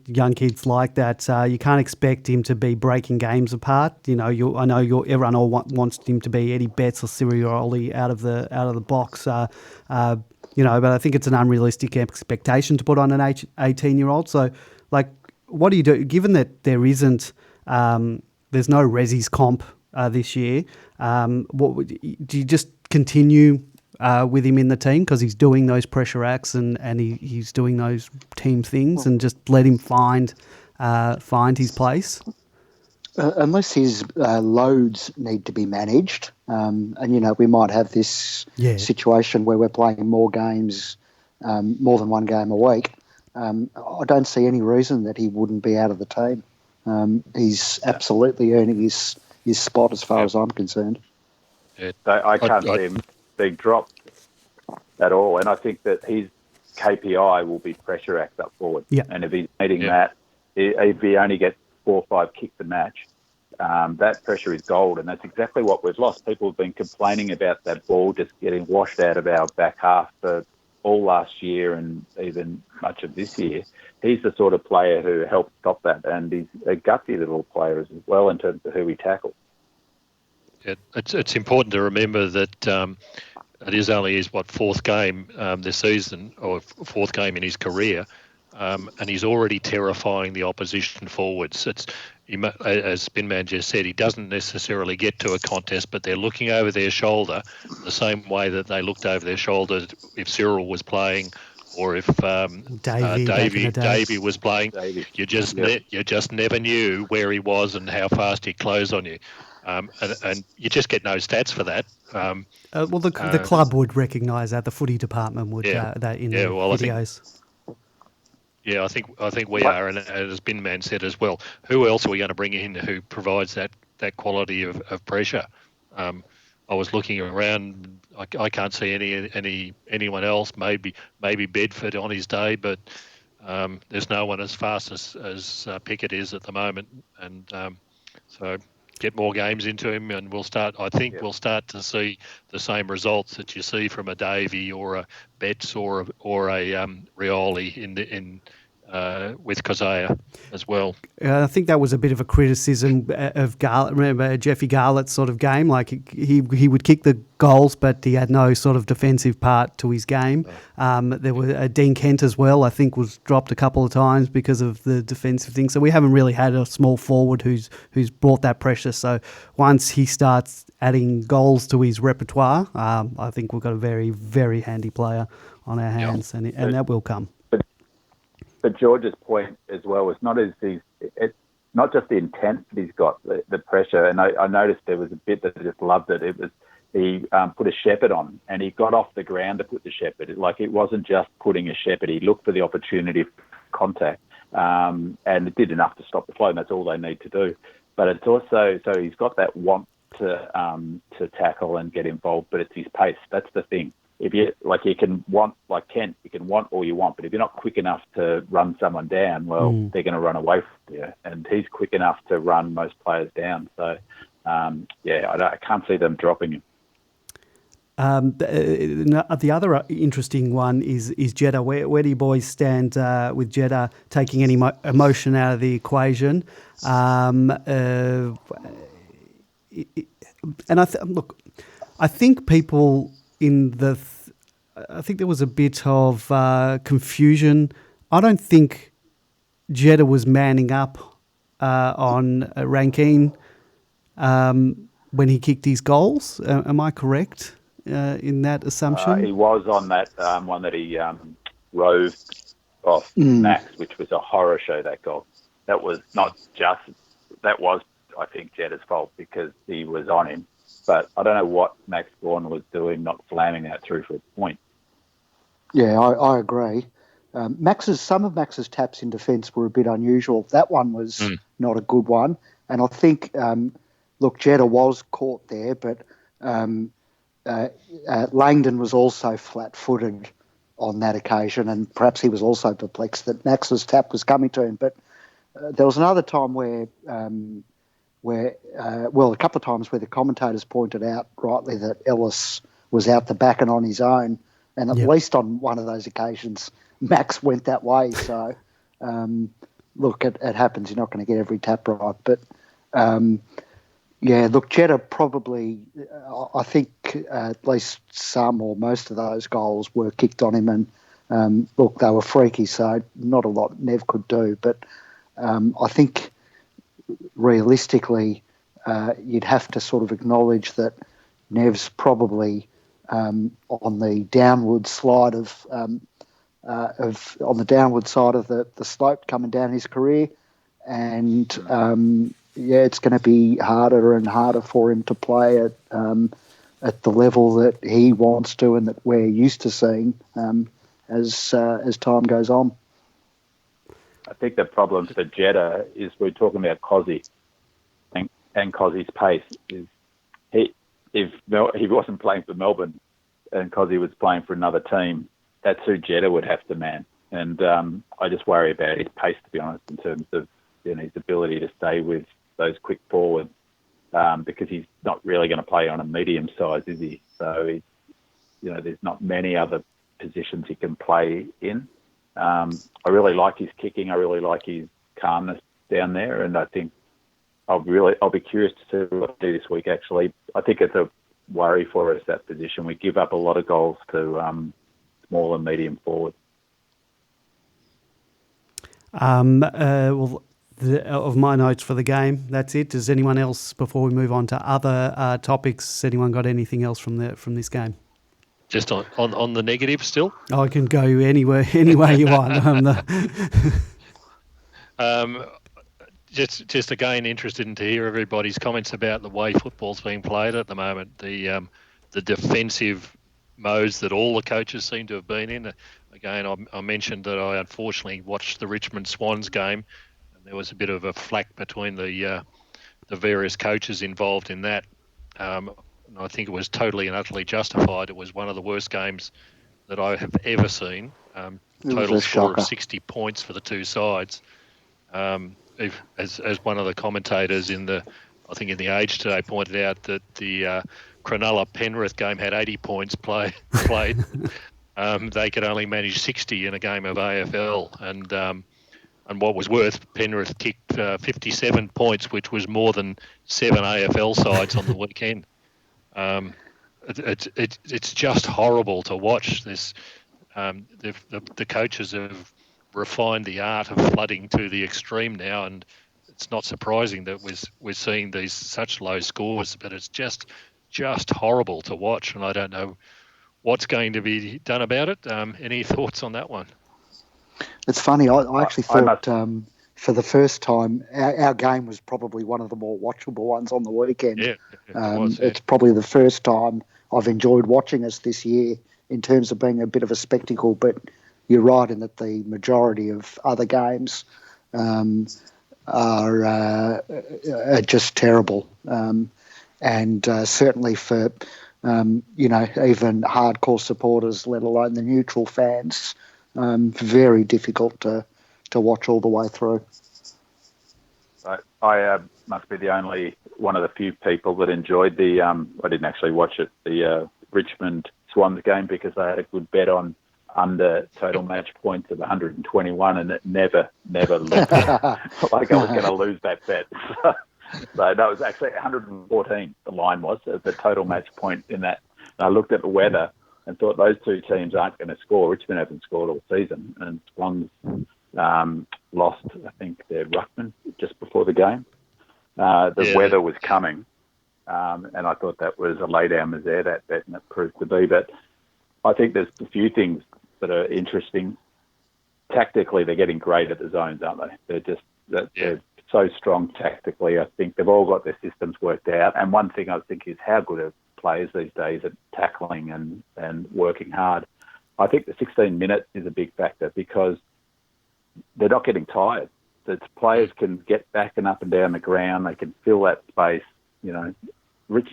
young kids like that. You can't expect him to be breaking games apart. I know everyone all wants him to be Eddie Betts or Sirioli out of the box. But I think it's an unrealistic expectation to put on an 18-year-old. So, what do you do given that there isn't? There's no Resi's comp this year. Do you just continue with him in the team because he's doing those pressure acts and he's doing those team things, and just let him find his place?
unless his loads need to be managed, and we might have this situation where we're playing more games, more than one game a week. I don't see any reason that he wouldn't be out of the team. He's absolutely earning his spot as far as I'm concerned.
I can't see him being dropped at all, and I think that his KPI will be pressure act up forward. And if he's meeting that, if he only gets 4 or 5 kicks a match, that pressure is gold, and that's exactly what we've lost. People have been complaining about that ball just getting washed out of our back half for all last year and even much of this year. He's the sort of player who helps stop that, and he's a gutsy little player as well in terms of who he tackles.
Yeah, it's important to remember that it is only his fourth game this season, or fourth game in his career, and he's already terrifying the opposition forwards. As Binman just said, he doesn't necessarily get to a contest, but they're looking over their shoulder the same way that they looked over their shoulder if Cyril was playing, or if Davey was playing. You just never knew where he was and how fast he'd close on you. And you just get no stats for that.
The club would recognise that. The footy department would that in their videos.
I think we are, and as Binman said as well, who else are we going to bring in who provides that quality of pressure? I was looking around. I can't see anyone else. Maybe Bedford on his day, but there's no one as fast as Pickett is at the moment, and so get more games into him, and we'll start. I think we'll start to see the same results that you see from a Davey or a Betts or a Rioli with Kosea as well.
I think that was a bit of a criticism of Garlett. Remember Jeffy Garlett's sort of game? Like he would kick the goals, but he had no sort of defensive part to his game. There was Dean Kent as well, I think, was dropped a couple of times because of the defensive thing. So we haven't really had a small forward who's brought that pressure. So once he starts adding goals to his repertoire, I think we've got a very, very handy player on our hands, and that will come.
But George's point as well is it's not just the intent that he's got, the pressure. And I noticed there was a bit that I just loved it. It was he put a shepherd on, and he got off the ground to put the shepherd. It wasn't just putting a shepherd. He looked for the opportunity for contact, and it did enough to stop the flow, and that's all they need to do. But it's also so he's got that want to tackle and get involved, but it's his pace. That's the thing. If you you can want Kent, you can want all you want, but if you're not quick enough to run someone down, they're going to run away from you. And he's quick enough to run most players down. So, I can't see them dropping him.
The other interesting one is Jeddah. Where do you boys stand with Jeddah taking any emotion out of the equation? And I think people. I think there was a bit of confusion. I don't think Jeddah was manning up on Rankine when he kicked his goals. Am I correct in that assumption?
He was on that one that he roved off Max, which was a horror show, that goal. That was I think, Jeddah's fault because he was on him. But I don't know what Max Gawn was doing, not slamming that through for a point.
Yeah, I agree. Some of Max's taps in defence were a bit unusual. That one was not a good one. And I think, Jeddah was caught there, but Langdon was also flat-footed on that occasion, and perhaps he was also perplexed that Max's tap was coming to him. But there was another time where a couple of times where the commentators pointed out rightly that Ellis was out the back and on his own, and at least on one of those occasions, Max went that way. So, it happens. You're not going to get every tap right. But, Jeddah probably, I think at least some or most of those goals were kicked on him, and, they were freaky, so not a lot Nev could do. But I think realistically, you'd have to sort of acknowledge that Nev's probably on the downward slide on the downward side of the slope coming down his career, and it's going to be harder and harder for him to play at the level that he wants to and that we're used to seeing as time goes on.
I think the problem for Jeddah is we're talking about Cozzy and Cozzy's pace. If he wasn't playing for Melbourne and Cozzy was playing for another team, that's who Jeddah would have to man. And I just worry about his pace, to be honest, in terms of his ability to stay with those quick forwards, because he's not really going to play on a medium size, is he? So there's not many other positions he can play in. I really like his kicking. I really like his calmness down there, and I think I'll be curious to see what they do this week. Actually, I think it's a worry for us, that position. We give up a lot of goals to small and medium forwards.
Of my notes for the game, that's it. Does anyone else, before we move on to other topics, anyone got anything else from this game?
Just on the negative still?
Oh, I can go anywhere you want.
Just again interested to hear everybody's comments about the way football's being played at the moment. The defensive modes that all the coaches seem to have been in. Again, I mentioned that I unfortunately watched the Richmond Swans game, and there was a bit of a flack between the various coaches involved in that. I think it was totally and utterly justified. It was one of the worst games that I have ever seen. Total score of 60 points for the two sides. As one of the commentators in the Age today pointed out, that the Cronulla-Penrith game had 80 points played. They could only manage 60 in a game of AFL, and what was worth, Penrith kicked 57 points, which was more than 7 AFL sides on the weekend. It's just horrible to watch this. The coaches have refined the art of flooding to the extreme now, and it's not surprising that we're seeing these such low scores, but it's just horrible to watch, and I don't know what's going to be done about it. Any thoughts on that one?
It's funny. I actually thought for the first time our game was probably one of the more watchable ones on the weekend.
Yeah, it was, yeah.
It's probably the first time I've enjoyed watching us this year in terms of being a bit of a spectacle, but you're right in that the majority of other games are just terrible. And certainly for, even hardcore supporters, let alone the neutral fans, very difficult to watch all the way through.
I must be the only one of the few people that enjoyed the, I didn't actually watch it, the Richmond Swans game, because I had a good bet on under total match points of 121, and it never looked like I was going to lose that bet. So that was actually 114, the line was, as the total match point in that. And I looked at the weather and thought those two teams aren't going to score. Richmond haven't scored all season, and Swans lost, I think, their ruckman just before the game. The weather was coming, and I thought that was a lay-down misère, that bet, and it proved to be. But I think there's a few things that are interesting. Tactically, they're getting great at the zones, aren't they? They're so strong tactically. I think they've all got their systems worked out. And one thing I think is how good are players these days at tackling and working hard. I think the 16 minutes is a big factor, because they're not getting tired. The players can get back and up and down the ground. They can fill that space. A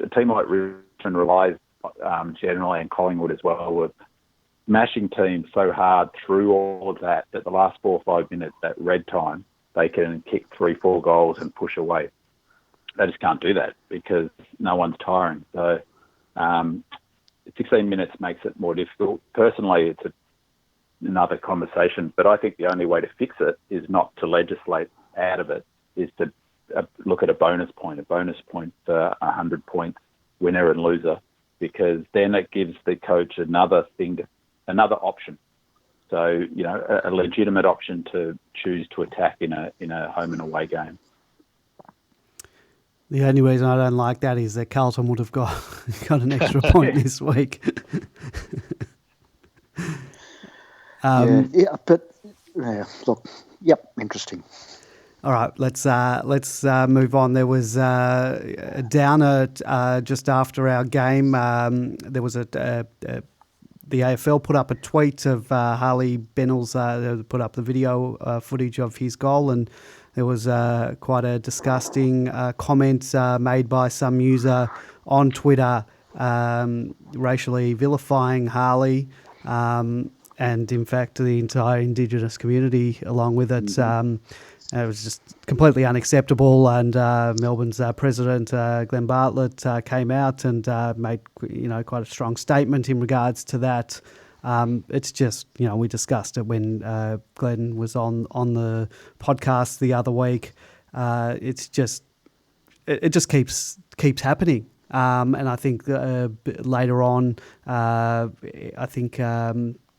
team like Richmond relies generally, and Collingwood as well, with mashing teams so hard through all of that the last 4 or 5 minutes, that red time, they can kick 3-4 goals and push away. They just can't do that because no one's tiring. So 16 minutes makes it more difficult. Personally, it's another conversation, but I think the only way to fix it is not to legislate out of it, is to look at a bonus point for 100 points, winner and loser, because then it gives the coach another option. So, a legitimate option to choose to attack in a home and away game.
The only reason I don't like that is that Carlton would have got an extra point this week.
Interesting.
All right, let's move on. There was a downer just after our game. There was the AFL put up a tweet of Harley Bennells, put up the video footage of his goal, and there was quite a disgusting comment made by some user on Twitter, racially vilifying Harley, and in fact the entire Indigenous community along with it. It was just completely unacceptable, and Melbourne's president, Glenn Bartlett, came out and made quite a strong statement in regards to that. It's just, we discussed it when Glenn was on the podcast the other week. It's just, it just keeps happening. And I think later on, I think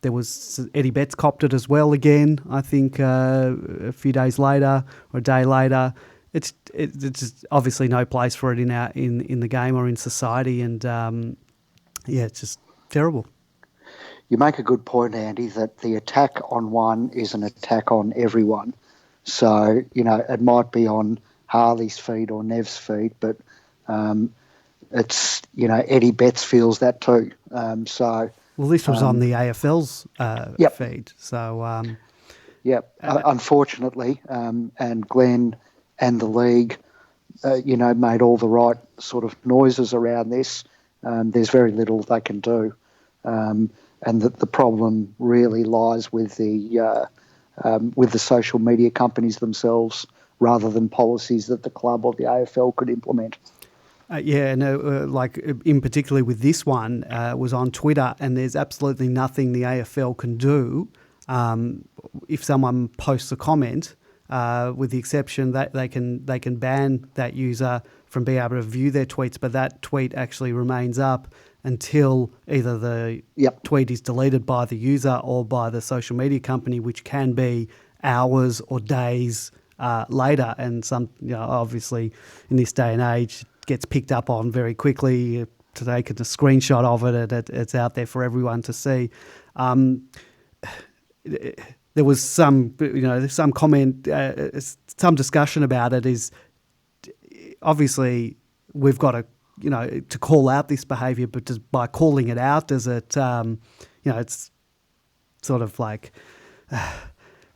there was Eddie Betts copped it as well again. I think a few days later or a day later. It's just obviously no place for it in the game or in society, and it's just terrible.
You make a good point, Andy, that the attack on one is an attack on everyone. So it might be on Harley's feet or Nev's feet, but it's Eddie Betts feels that too.
Well, this was on the AFL's feed, so...
unfortunately, and Glenn and the league, made all the right sort of noises around this. There's very little they can do. And the problem really lies with the social media companies themselves rather than policies that the club or the AFL could implement.
Like in particular with this one, was on Twitter, and there's absolutely nothing the AFL can do if someone posts a comment, with the exception that they can ban that user from being able to view their tweets, but that tweet actually remains up until either the tweet is deleted by the user or by the social media company, which can be hours or days later. And some, obviously in this day and age, gets picked up on very quickly. To take a screenshot of it, it's out there for everyone to see. There was some comment, some discussion about it. Is obviously we've got to call out this behaviour, but just by calling it out, does it? It's sort of like.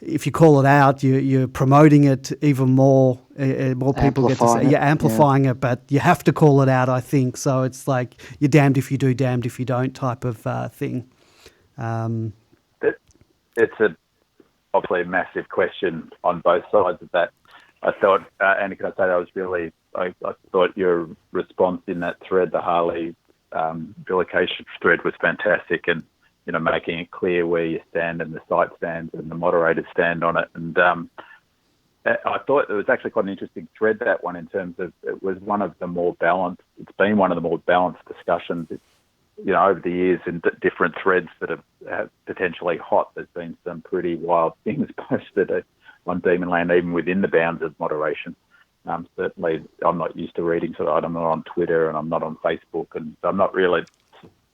If you call it out, you're promoting it even more. More people get to say, you're amplifying it, but you have to call it out, I think. So it's like you're damned if you do, damned if you don't type of thing.
It's obviously a massive question on both sides of that. I thought, Andy, can I say that I thought your response in that thread, the Harley relocation thread, was fantastic, and making it clear where you stand and the site stands and the moderators stand on it. And I thought it was actually quite an interesting thread, that one, in terms of it was one of the more balanced. It's been one of the more balanced discussions. Over the years in different threads that have potentially hot. There's been some pretty wild things posted on Demonland, even within the bounds of moderation. Certainly, I'm not used to reading, so I'm not on Twitter and I'm not on Facebook, and I'm not really.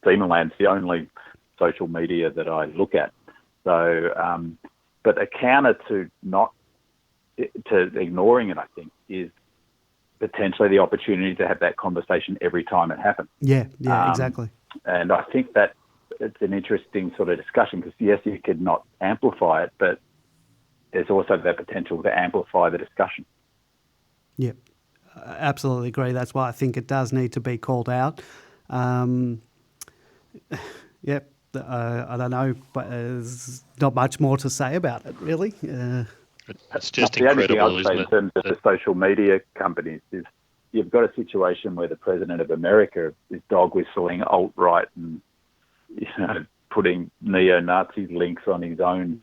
Demonland's the only social media that I look at. So, but a counter to ignoring it, I think, is potentially the opportunity to have that conversation every time it happens.
Yeah, exactly.
And I think that it's an interesting sort of discussion, because yes, you could not amplify it, but there's also that potential to amplify the discussion.
Yep, absolutely agree. That's why I think it does need to be called out. Yep. I don't know, but there's not much more to say about it, really.
It's just incredible, isn't it?
In terms of the social media companies, is you've got a situation where the president of America is dog whistling alt-right and putting neo-Nazi links on his own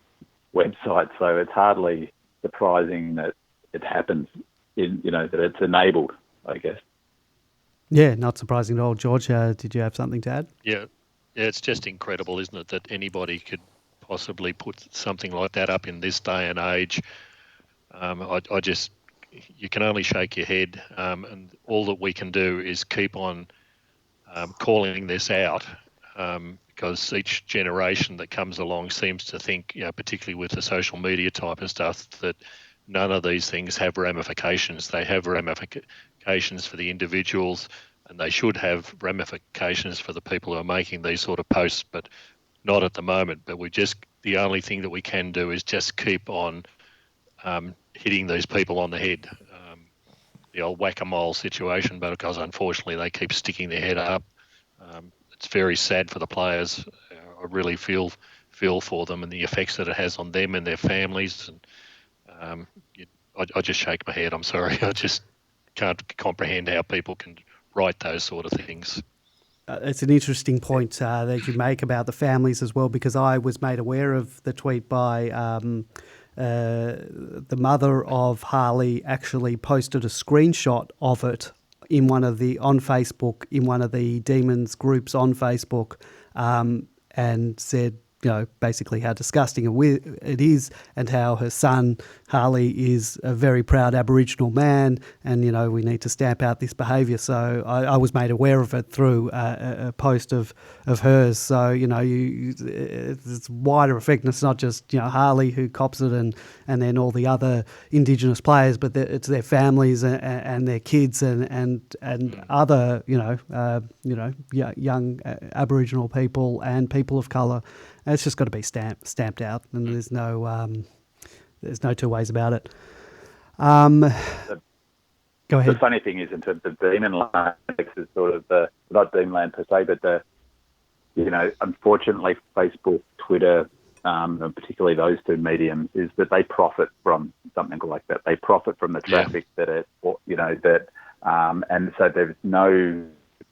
website. So it's hardly surprising that it happens. That it's enabled, I guess.
Yeah, not surprising at all. George, did you have something to add?
Yeah, it's just incredible, isn't it, that anybody could possibly put something like that up in this day and age. You can only shake your head, and all that we can do is keep on calling this out, because each generation that comes along seems to think, particularly with the social media type of stuff, that none of these things have ramifications. They have ramifications for the individuals, and they should have ramifications for the people who are making these sort of posts, but not at the moment. But the only thing that we can do is just keep on hitting these people on the head. The old whack-a-mole situation, but because unfortunately they keep sticking their head up. It's very sad for the players. I really feel for them and the effects that it has on them and their families. And I just shake my head. I'm sorry. I just can't comprehend how people can write those sort of things.
It's an interesting point that you make about the families as well, because I was made aware of the tweet by the mother of Harley. Actually posted a screenshot of it on Facebook, in one of the Demons groups on Facebook, and said, basically how disgusting it is, and how her son, Harley, is a very proud Aboriginal man, and, we need to stamp out this behaviour. So I was made aware of it through a post of hers. So, it's wider effect. And it's not just, Harley who cops it and then all the other Indigenous players, but it's their families and their kids and other, young Aboriginal people and people of colour. And it's just got to be stamped out, and there's no two ways about it. Go ahead.
The funny thing is, in terms of Demonland, is sort of not Demonland per se, but unfortunately, Facebook, Twitter, and particularly those two mediums, is that they profit from something like that. They profit from the traffic and so there's no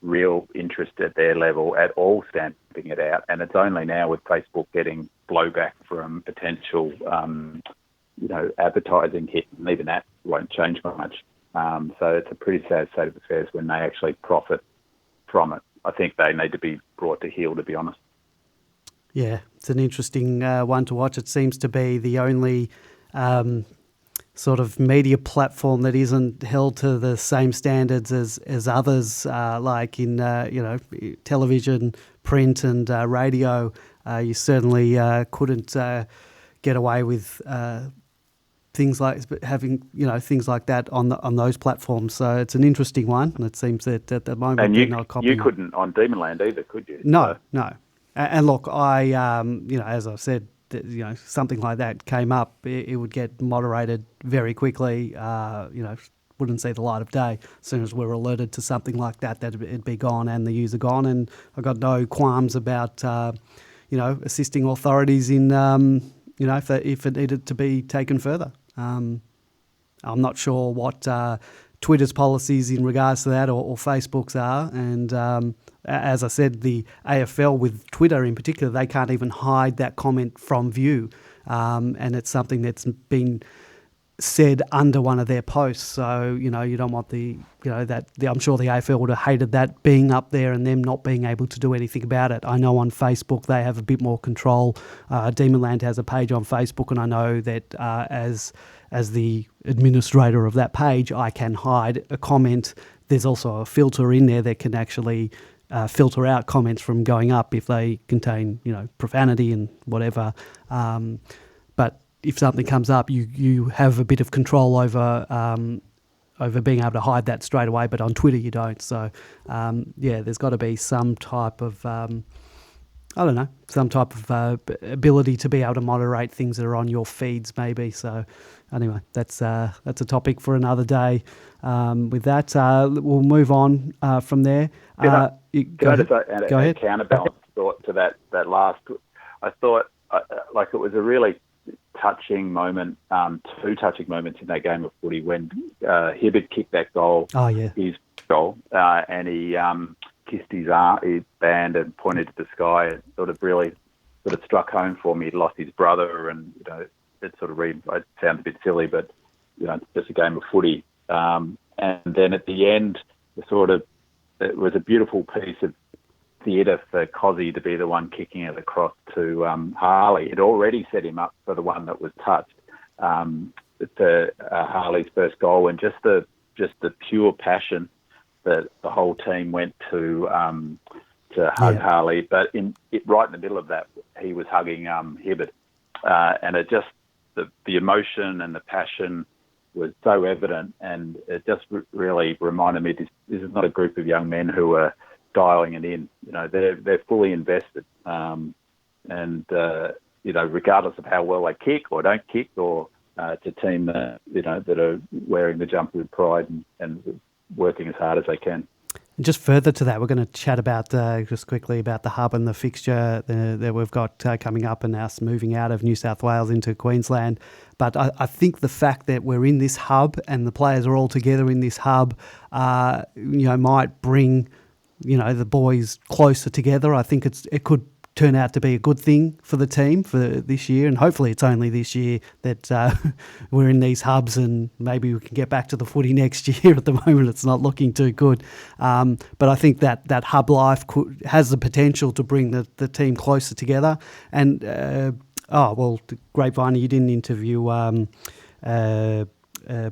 real interest at their level at all stamping it out, and it's only now with Facebook getting blowback from potential advertising hit, and even that won't change much. So it's a pretty sad state of affairs when they actually profit from it. I think they need to be brought to heel, to be honest.
Yeah, it's an interesting one to watch. It seems to be the only sort of media platform that isn't held to the same standards as others, like in television, print, and radio. You certainly couldn't get away with things like having things like that on those platforms. So it's an interesting one, and it seems that at the moment
and
they're not copying.
You couldn't on Demonland either, could you?
No. And look, I as I said, something like that came up, it would get moderated very quickly. Wouldn't see the light of day. As soon as we're alerted to something like that, it'd be gone and the user gone. And I've got no qualms about assisting authorities in if it needed to be taken further. I'm not sure what Twitter's policies in regards to that or Facebook's are. And as I said, the AFL with Twitter in particular, they can't even hide that comment from view. And it's something that's been said under one of their posts. So, you don't want I'm sure the AFL would have hated that being up there and them not being able to do anything about it. I know on Facebook they have a bit more control. Demonland has a page on Facebook, and I know that as the administrator of that page, I can hide a comment. There's also a filter in there that can actually filter out comments from going up if they contain, profanity and whatever. But if something comes up, you have a bit of control over being able to hide that straight away. But on Twitter, you don't. So, there's got to be some type of ability to be able to moderate things that are on your feeds, maybe. So, anyway, that's a topic for another day. With that, we'll move on from there.
Can I just add a counterbalance thought to that last? I thought it was a really touching moment, two touching moments in that game of footy when Hibbert kicked that goal.
Oh yeah,
his goal, and he kissed his band and pointed to the sky. It really struck home for me. He'd lost his brother, and it sounds a bit silly, but it's just a game of footy. And then at the end, it was a beautiful piece of theatre for Cozzy to be the one kicking it across to Harley. It already set him up for the one that was touched, to Harley's first goal, and just the pure passion that the whole team went to hug Harley. But right in the middle of that, he was hugging Hibbert, and it just the emotion and the passion was so evident, and it just really reminded me this is not a group of young men who are dialing it in. They're fully invested, and regardless of how well they kick or don't kick, or it's a team that that are wearing the jumper with pride and working as hard as they can.
And just further to that, we're going to chat about just quickly about the hub and the fixture that we've got coming up, and us moving out of New South Wales into Queensland. But I think the fact that we're in this hub and the players are all together in this hub, might bring the boys closer together. I think it could turn out to be a good thing for the team for this year, and hopefully it's only this year that we're in these hubs, and maybe we can get back to the footy next year. At the moment it's not looking too good, but I think that hub life has the potential to bring the team closer together. And Grapevine, you didn't interview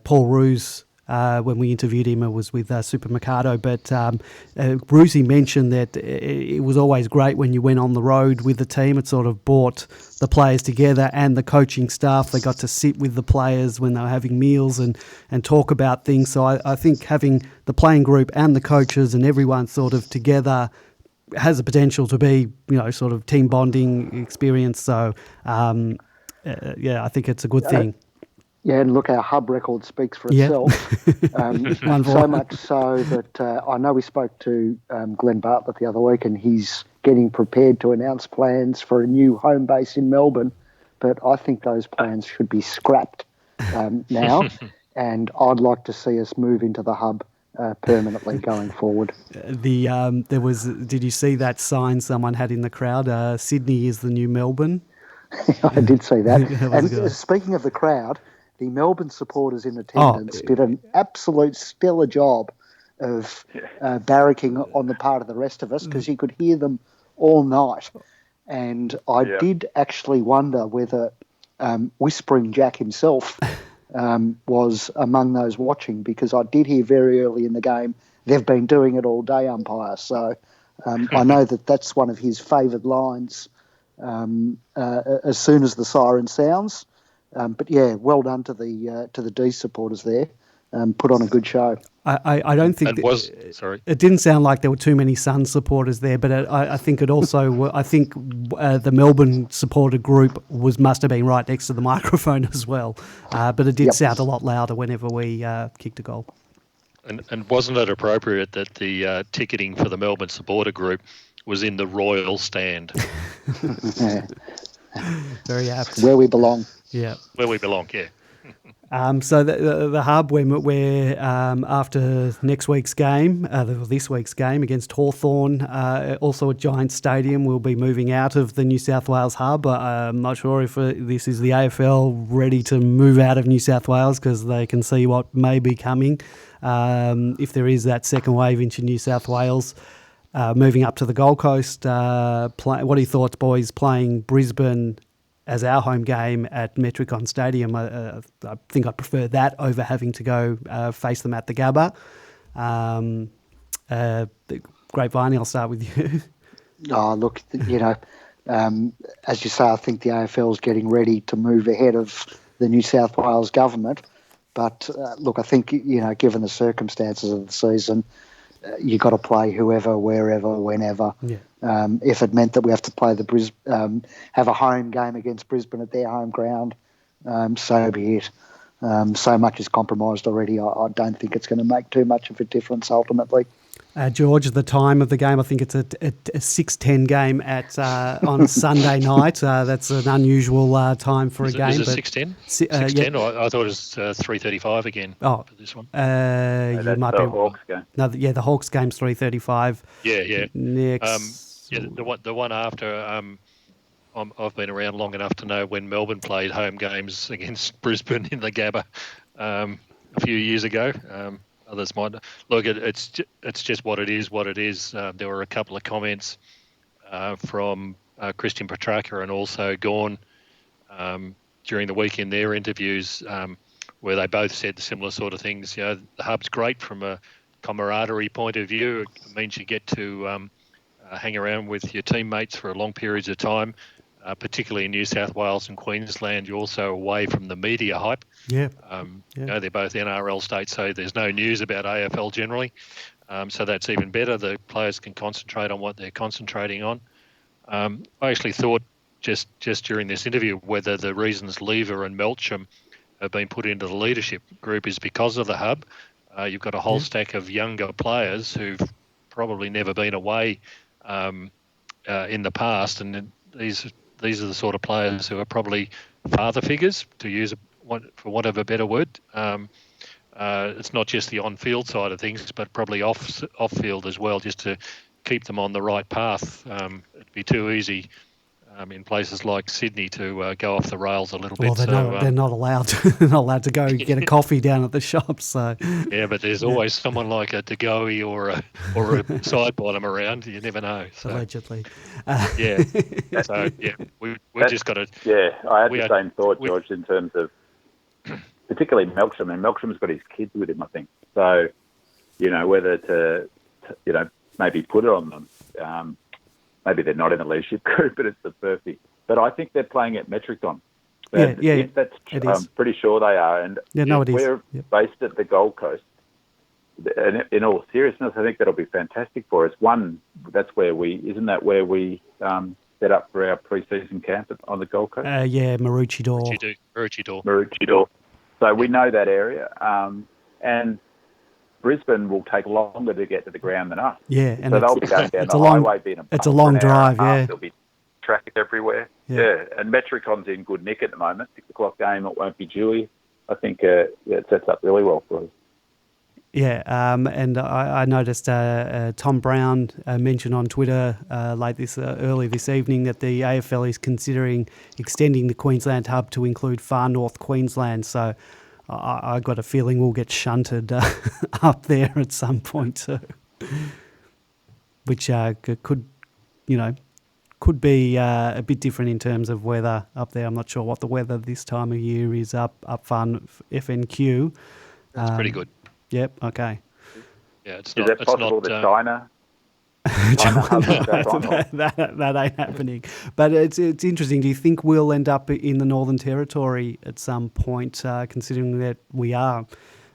Paul Roos. When we interviewed him, it was with Super Mercado, but Brucey mentioned that it was always great when you went on the road with the team. It sort of brought the players together and the coaching staff. They got to sit with the players when they were having meals and talk about things. So I think having the playing group and the coaches and everyone sort of together has the potential to be, sort of team bonding experience. So, I think it's a good thing.
Yeah, and look, our hub record speaks for itself. So much so that I know we spoke to Glenn Bartlett the other week, and he's getting prepared to announce plans for a new home base in Melbourne. But I think those plans should be scrapped now, and I'd like to see us move into the hub permanently going forward.
Did you see that sign someone had in the crowd? Sydney is the new Melbourne.
I did see that. And
good.
Speaking of the crowd, the Melbourne supporters in attendance did an absolute stellar job of barracking on the part of the rest of us, because you could hear them all night. And I did actually wonder whether Whispering Jack himself was among those watching, because I did hear very early in the game, they've been doing it all day, umpire. So I know that's one of his favoured lines as soon as the siren sounds. But well done to the D supporters there. Put on a good show.
I don't think it didn't sound like there were too many Sun supporters there, but I think it also the Melbourne supporter group must have been right next to the microphone as well. But it did sound a lot louder whenever we kicked a goal.
And wasn't it appropriate that the ticketing for the Melbourne supporter group was in the Royal Stand?
Very apt.
Where we belong.
Yeah.
Where we belong, yeah.
So the hub, we're after next week's game, this week's game against Hawthorn, also at Giants Stadium, we'll be moving out of the New South Wales hub. I'm not sure if this is the AFL ready to move out of New South Wales, because they can see what may be coming if there is that second wave into New South Wales. Moving up to the Gold Coast, what are your thoughts, boys, playing Brisbane as our home game at Metricon Stadium? I think I prefer that over having to go face them at the Gabba. Grapevine, I'll start with you.
Oh, look, as you say, I think the AFL is getting ready to move ahead of the New South Wales government. But look, I think, given the circumstances of the season, you've got to play whoever, wherever, whenever. Yeah. If it meant that we have to play have a home game against Brisbane at their home ground, so be it. So much is compromised already. I don't think it's going to make too much of a difference ultimately.
George, the time of the game, I think it's a 6:10 game on Sunday night. That's an unusual time for a game.
Is it 6:10? 6:10? I thought it was 3:35 again for this one.
You might be Hawks game.
No, the Hawks game's 3:35.
Yeah.
Next.
The one after. I've been around long enough to know when Melbourne played home games against Brisbane in the Gabba a few years ago. Others might look. It's just what it is. What it is. There were a couple of comments from Christian Petrarca and also Gorn during the week in their interviews where they both said similar sort of things. The hub's great from a camaraderie point of view. It means you get to hang around with your teammates for long periods of time. particularly in New South Wales and Queensland. You're also away from the media hype.
Yeah.
They're both NRL states, so there's no news about AFL generally. So that's even better. The players can concentrate on what they're concentrating on. I actually thought just during this interview whether the reasons Lever and Melcham have been put into the leadership group is because of the hub. You've got a whole stack of younger players who've probably never been away in the past, and these are the sort of players who are probably father figures, to use for want of a better word. It's not just the on-field side of things, but probably off-field as well, just to keep them on the right path. It'd be too easy in places like Sydney to go off the rails a little bit.
Well, they're not allowed to. They're not allowed to go get a coffee down at the shop. So
yeah, but there's always someone like a Degoe or a side bottom around. You never know. So,
allegedly.
Yeah. So yeah, we just got to.
Yeah, I had the same thought, George, in terms of particularly Melksham. And Melksham's got his kids with him, I think. So, whether to maybe put it on them. Maybe they're not in the leadership group, but it's the perfect. But I think they're playing at Metricon. I'm pretty sure they are. And we're based at the Gold Coast. And in all seriousness, I think that'll be fantastic for us. One, isn't that where we set up for our pre-season camp on the Gold Coast?
Maroochydore.
Maroochydore. So we know that area. And Brisbane will take longer to get to the ground than us.
Yeah, and
so they'll be going down the highway.
It's a long drive, yeah.
There'll be traffic everywhere. Yeah, and Metricon's in good nick at the moment. 6 o'clock game, it won't be dewy. I think it sets up really well for us.
Yeah, and I noticed Tom Brown mentioned on Twitter early this evening that the AFL is considering extending the Queensland hub to include far north Queensland. So I got a feeling we'll get shunted up there at some point too, which could be a bit different in terms of weather up there. I'm not sure what the weather this time of year is up fun FNQ.
That's pretty good.
Yep. Okay.
Yeah, it's
not. Is it possible that China?
That ain't happening. But it's interesting. Do you think we'll end up in the Northern Territory at some point, considering that we are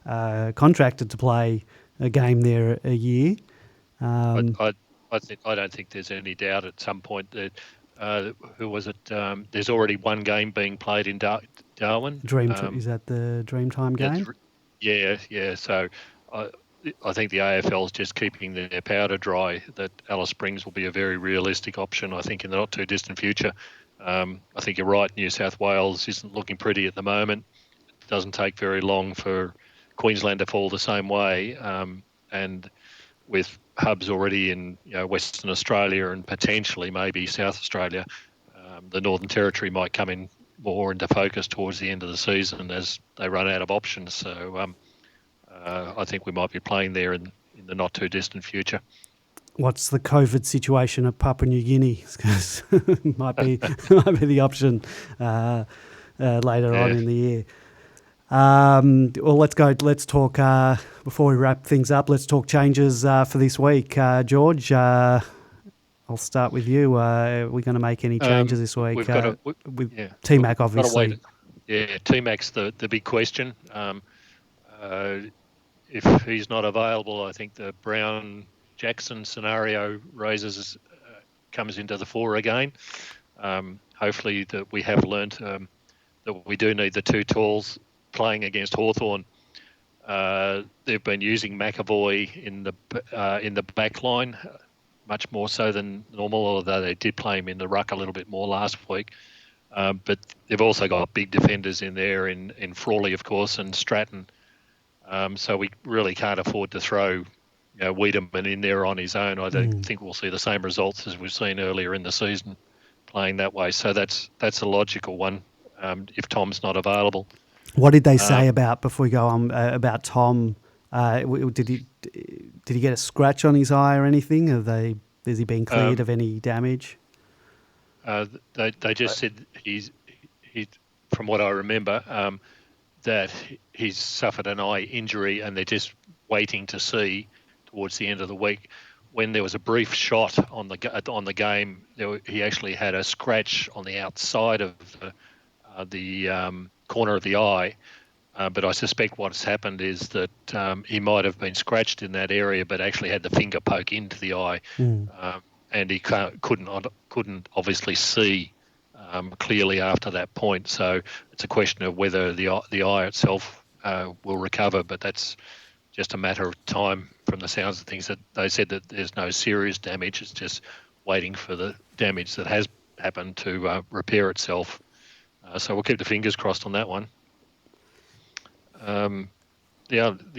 contracted to play a game there a year?
I don't think there's any doubt at some point that who was it? There's already one game being played in Darwin.
Is that the Dreamtime game?
Yeah. So I think the AFL is just keeping their powder dry that Alice Springs will be a very realistic option, I think, in the not too distant future. I think you're right, New South Wales isn't looking pretty at the moment. It doesn't take very long for Queensland to fall the same way. And with hubs already in Western Australia and potentially maybe South Australia, the Northern Territory might come in more into focus towards the end of the season as they run out of options. So I think we might be playing there in the not too distant future.
What's the COVID situation at Papua New Guinea? Because might be the option later on in the year. Well, let's talk before we wrap things up. Let's talk changes for this week, George. I'll start with you. Are we going to make any changes this week? With T-Mac, obviously.
T-Mac's the big question. If he's not available, I think the Brown-Jackson scenario comes into the fore again. Hopefully that we have learnt that we do need the two talls playing against Hawthorn. They've been using McAvoy in the back line much more so than normal, although they did play him in the ruck a little bit more last week. But they've also got big defenders in there in Frawley, of course, and Stratton. So we really can't afford to throw Wiedemann in there on his own. I don't think we'll see the same results as we've seen earlier in the season playing that way. So that's a logical one if Tom's not available.
What did they say before we go on about Tom? Did he get a scratch on his eye or anything? Has he been cleared of any damage?
They just said he from what I remember, that he's suffered an eye injury and they're just waiting to see towards the end of the week when there was a brief shot on the game, he actually had a scratch on the outside of the corner of the eye. But I suspect what's happened is that he might have been scratched in that area, but actually had the finger poke into the eye, and he couldn't obviously see clearly after that point. So it's a question of whether the eye itself will recover, but that's just a matter of time from the sounds of things. That they said that there's no serious damage. It's just waiting for the damage that has happened to repair itself. So we'll keep the fingers crossed on that one. The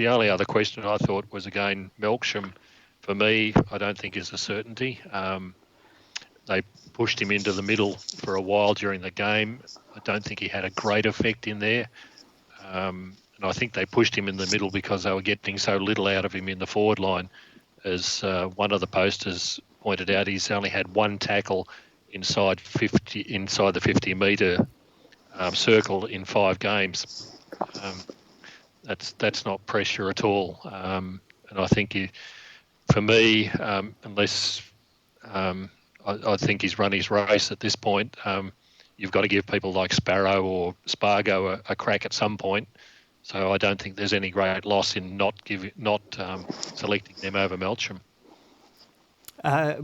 only other question I thought was, again, Melksham, for me, I don't think is a certainty. They pushed him into the middle for a while during the game. I don't think he had a great effect in there. And I think they pushed him in the middle because they were getting so little out of him in the forward line. As one of the posters pointed out, he's only had one tackle inside the 50-metre circle in 5 games. That's not pressure at all. And I think for me, unless I think he's run his race at this point, you've got to give people like Sparrow or Spargo a crack at some point. So I don't think there's any great loss in not selecting them over Melksham.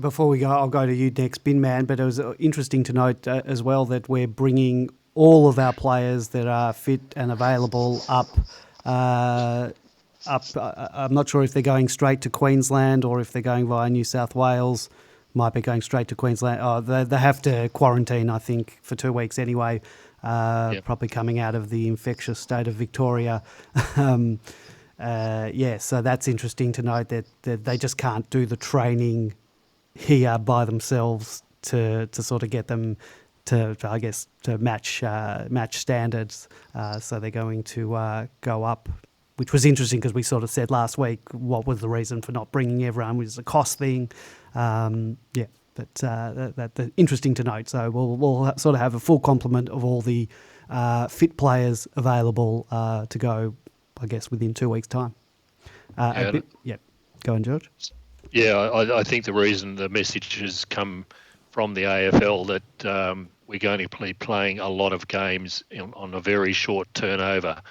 Before we go, I'll go to you next, Bin Man. But it was interesting to note as well that we're bringing all of our players that are fit and available up. I'm not sure if they're going straight to Queensland or if they're going via New South Wales. Might be going straight to Queensland. Oh, they have to quarantine, I think, for 2 weeks anyway. Probably coming out of the infectious state of Victoria. So that's interesting to note that they just can't do the training here by themselves to sort of get them to match standards. So they're going to go up, which was interesting because we sort of said last week what was the reason for not bringing everyone, which is a cost thing. But that's interesting to note. So we'll sort of have a full complement of all the fit players available to go, I guess, within 2 weeks' time. Go on, George.
Yeah, I think the reason the message has come from the AFL that we're going to be playing a lot of games on a very short turnover.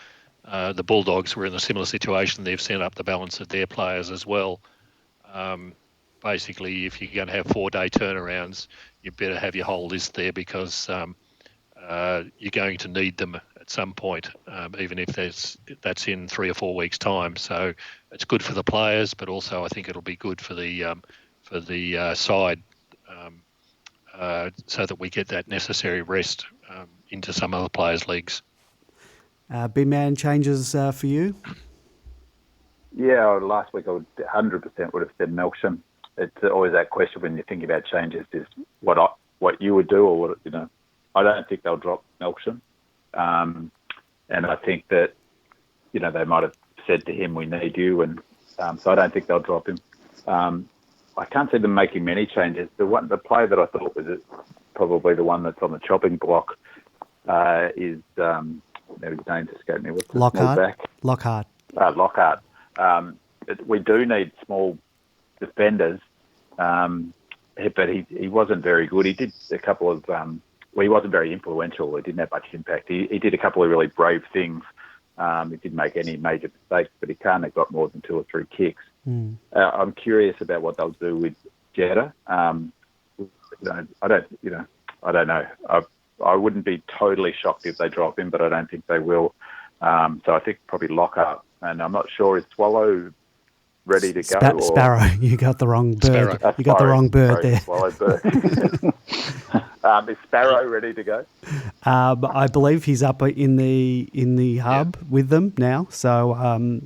The Bulldogs were in a similar situation. They've sent up the balance of their players as well. Basically, if you're going to have 4-day turnarounds, you better have your whole list there because you're going to need them at some point, even if that's in 3 or 4 weeks' time. So it's good for the players, but also I think it'll be good for the side, so that we get that necessary rest into some other players' leagues.
Bin Man, changes for you?
Yeah, last week I would 100% would have said Melksham. It's always that question when you think about changes: is what you would do, or what I don't think they'll drop Melksham, and I think that they might have said to him, "We need you," and so I don't think they'll drop him. I can't see them making many changes. The player that I thought was probably the one that's on the chopping block is his name escaped me. What's the small back?
Lockhart.
Lockhart. We do need small defenders, but he wasn't very good. He did a couple of he wasn't very influential. He didn't have much impact. He did a couple of really brave things. He didn't make any major mistakes, but he can't have got more than 2 or 3 kicks. I'm curious about what they'll do with Jetta. I don't know. I wouldn't be totally shocked if they drop him, but I don't think they will. So I think probably Lockhart, and I'm not sure, is Swallow ready to go?
Sparrow, you got the wrong bird. You got the wrong bird there.
Swallow bird. Is Sparrow ready to go?
I believe he's up in the hub with them now. So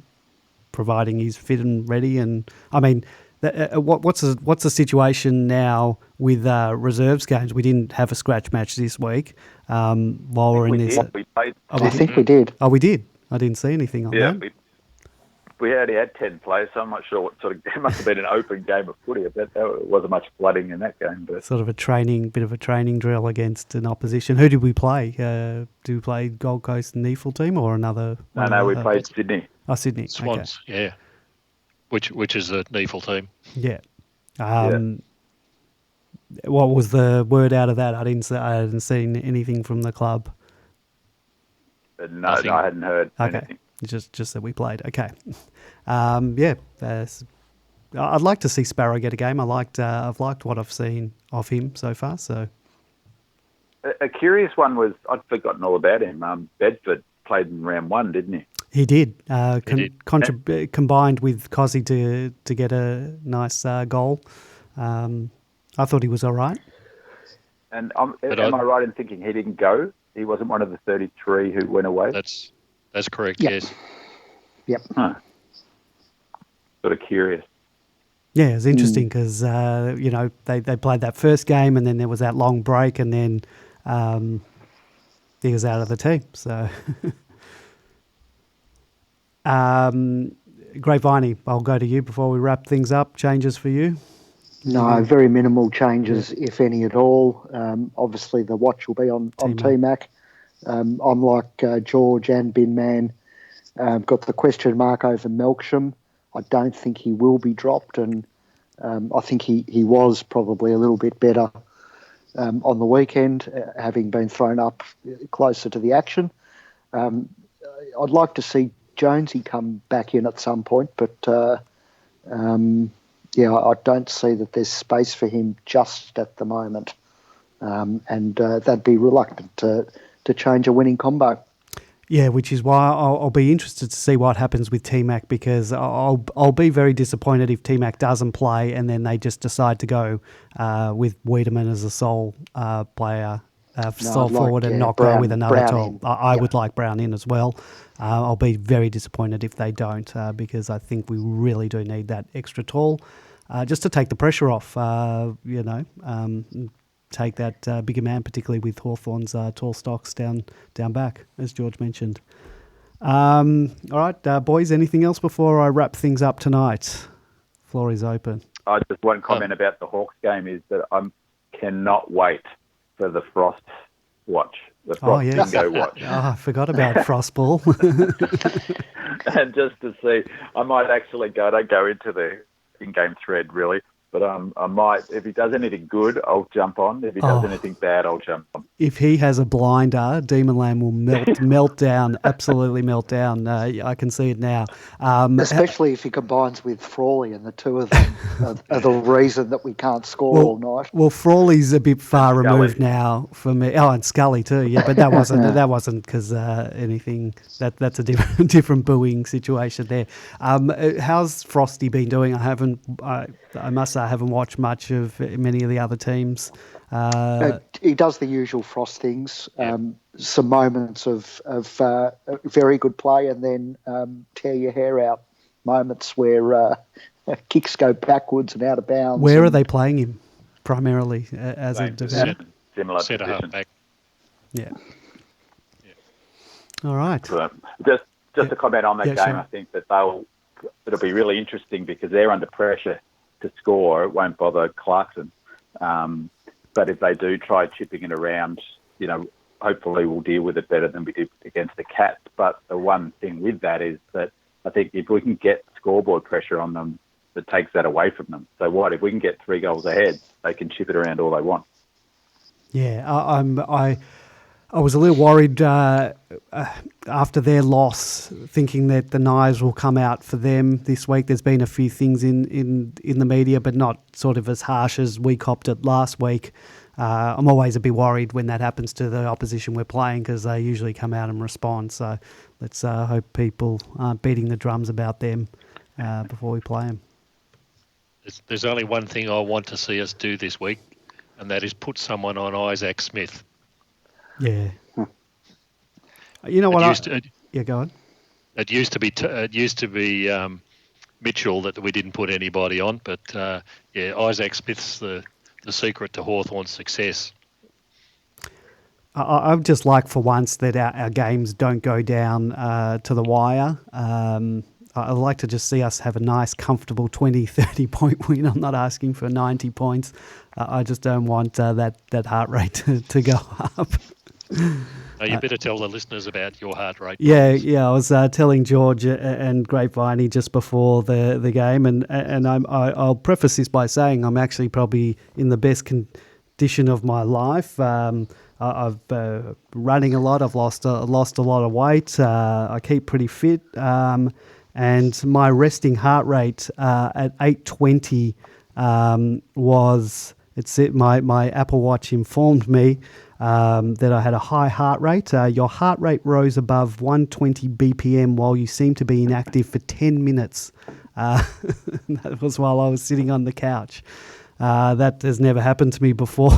providing he's fit and ready, and I mean, what's the situation now with reserves games? We didn't have a scratch match this week. While we're in this,
I think we did.
Oh, we did. I didn't see anything on that.
We already had 10 players, so I'm not sure what sort of. It must have been an open game of footy. There wasn't much flooding in that game, but
sort of bit of a training drill against an opposition. Who did we play? Did we play Gold Coast Neefle team or another?
No, we played Sydney.
Oh, Sydney.
Swans,
okay.
Yeah. Which is a Neefle team.
Yeah. What was the word out of that? I hadn't seen anything from the club.
No, I hadn't heard anything.
Just that we played. Okay. I'd like to see Sparrow get a game. I've liked what I've seen of him so far. So
a curious one was, I'd forgotten all about him. Bedford played in round 1, didn't he?
He did. Combined with Cozzy to get a nice goal. I thought he was all right.
And am I right in thinking he didn't go? He wasn't one of the 33 who went away?
That's correct,
Yep.
yes.
Yep.
Huh. Sort of curious.
Yeah, it's interesting because, they played that first game and then there was that long break and then he was out of the team. So, Grapevine, I'll go to you before we wrap things up. Changes for you?
No, very minimal changes, if any at all. Obviously, the watch will be on T-Mac. I'm like George and Bin Man. Got the question mark over Melksham. I don't think he will be dropped, and I think he was probably a little bit better on the weekend, having been thrown up closer to the action. I'd like to see Jonesy come back in at some point, but I don't see that there's space for him just at the moment, and they'd be reluctant to change a winning combo.
Yeah, which is why I'll be interested to see what happens with T-Mac, because I'll be very disappointed if T-Mac doesn't play and then they just decide to go with Wiedemann as a sole player, sole forward, and not go with another tall. I would like Brown in as well. I'll be very disappointed if they don't, because I think we really do need that extra tall just to take the pressure off, take that bigger man, particularly with Hawthorn's tall stocks down back, as George mentioned. All right, boys, anything else before I wrap things up tonight? Floor is open.
Just one comment about the Hawks game is that I cannot wait for the Frost watch, the Frost bingo watch.
I forgot about Frost Ball.
And just to see, I might actually go. I don't go into the in-game thread, really. But I might, if he does anything good, I'll jump on. If he does anything bad, I'll jump on.
If he has a blinder, Demon Lamb will melt down, absolutely melt down. I can see it now.
Especially if he combines with Frawley, and the two of them are the reason that we can't score all night.
Well, Frawley's a bit far removed now for me. Oh, and Scully too. Yeah, but that wasn't because anything. That's a different booing situation there. How's Frosty been doing? I must say I haven't watched much of many of the other teams.
He does the usual Frost things. Some moments of very good play, and then tear your hair out moments where kicks go backwards and out of bounds.
Where are they playing him primarily as a defender?
Similar
centre half back.
Yeah. All right.
So, just to comment on that game, sure. I think that it'll be really interesting because they're under pressure to score. It won't bother Clarkson. But if they do try chipping it around, hopefully we'll deal with it better than we did against the Cats. But the one thing with that is that I think if we can get scoreboard pressure on them, it takes that away from them. So if we can get 3 goals ahead, they can chip it around all they want.
Yeah, I was a little worried after their loss, thinking that the knives will come out for them this week. There's been a few things in the media, but not sort of as harsh as we copped it last week. I'm always a bit worried when that happens to the opposition we're playing because they usually come out and respond. So let's hope people aren't beating the drums about them before we play them.
There's only one thing I want to see us do this week, and that is put someone on Isaac Smith.
Yeah. You know what? Go on.
It used to be Mitchell that we didn't put anybody on, but Isaac Smith's the secret to Hawthorn's success.
I would just like for once that our games don't go down to the wire. I'd like to just see us have a nice, comfortable 20, 30-point win. I'm not asking for 90 points. I just don't want that heart rate to go up.
Oh, you better tell the listeners about your heart rate.
Yeah. I was telling George and Grapeviney just before the game, and I'll preface this by saying I'm actually probably in the best condition of my life. I've running a lot. I've lost a lot of weight. I keep pretty fit, and my resting heart rate at 820 was. My Apple Watch informed me that I had a high heart rate. Your heart rate rose above 120 BPM while you seemed to be inactive for 10 minutes. That was while I was sitting on the couch. That has never happened to me before.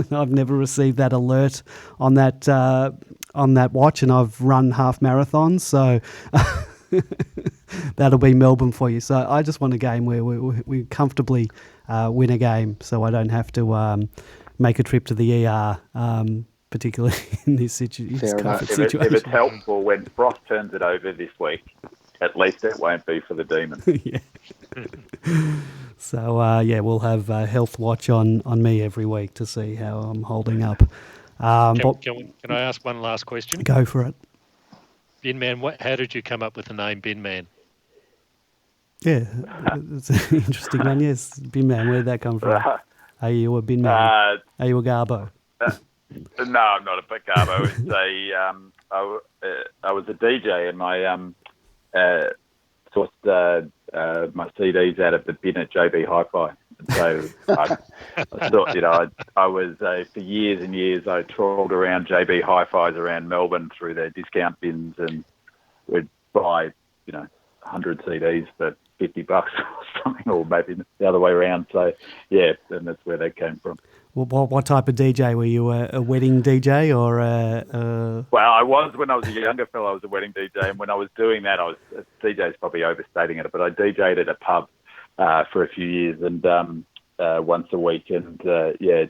I've never received that alert on that watch, and I've run half marathons, so that'll be Melbourne for you. So I just want a game where we comfortably win a game, so I don't have to make a trip to the ER, particularly in this situation.
If it's helpful, when Frost turns it over this week, at least it won't be for the Demons.
Yeah. So, we'll have a health watch on me every week to see how I'm holding up.
Can I ask one last question?
Go for it.
Bin Man, how did you come up with the name Bin Man?
Yeah, it's an interesting one. Yes, Bin Man, where did that come from? Are you a Bin Man? Are you a Garbo?
No, I'm not a Garbo. I was a DJ, and I sourced my CDs out of the bin at JB Hi-Fi. So I thought, I was for years and years I trawled around JB Hi-Fis around Melbourne through their discount bins, and would buy 100 CDs for $50 or something, or maybe the other way around. So yeah, and that's where that came from.
What type of DJ were you? A wedding DJ or
Well, I was when I was a younger fellow. I was a wedding DJ, and when I was doing that, DJ's probably overstating it, but I DJ'd at a pub for a few years, and once a week, and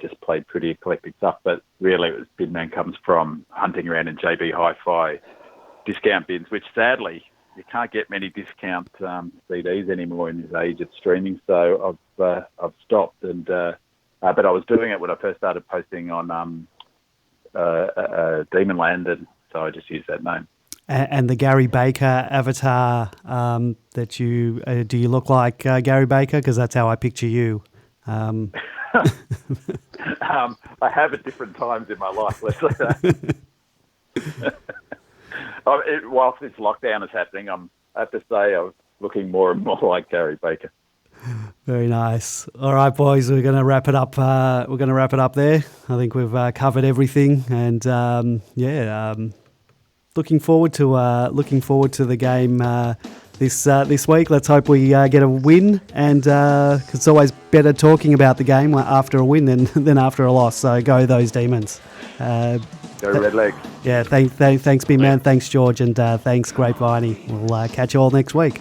just played pretty eclectic stuff. But really, it was Bin Man comes from hunting around in JB Hi-Fi discount bins, which sadly you can't get many discount CDs anymore in this age of streaming. So I've stopped, and but I was doing it when I first started posting on Demonland, and so I just used that name.
And the Gary Baker avatar that you do you look like Gary Baker? Because that's how I picture you.
I have at different times in my life, let's say that. Whilst this lockdown is happening, I have to say I'm looking more and more like Gary Baker.
Very nice. All right, boys, we're going to wrap it up. There. I think we've covered everything, and looking forward to the game this week. Let's hope we get a win, and it's always better talking about the game after a win than after a loss. So go those Demons.
Go Red Legs.
Yeah, thanks, Bin Man. Thanks, George, and thanks, Grapeviney. We'll catch you all next week.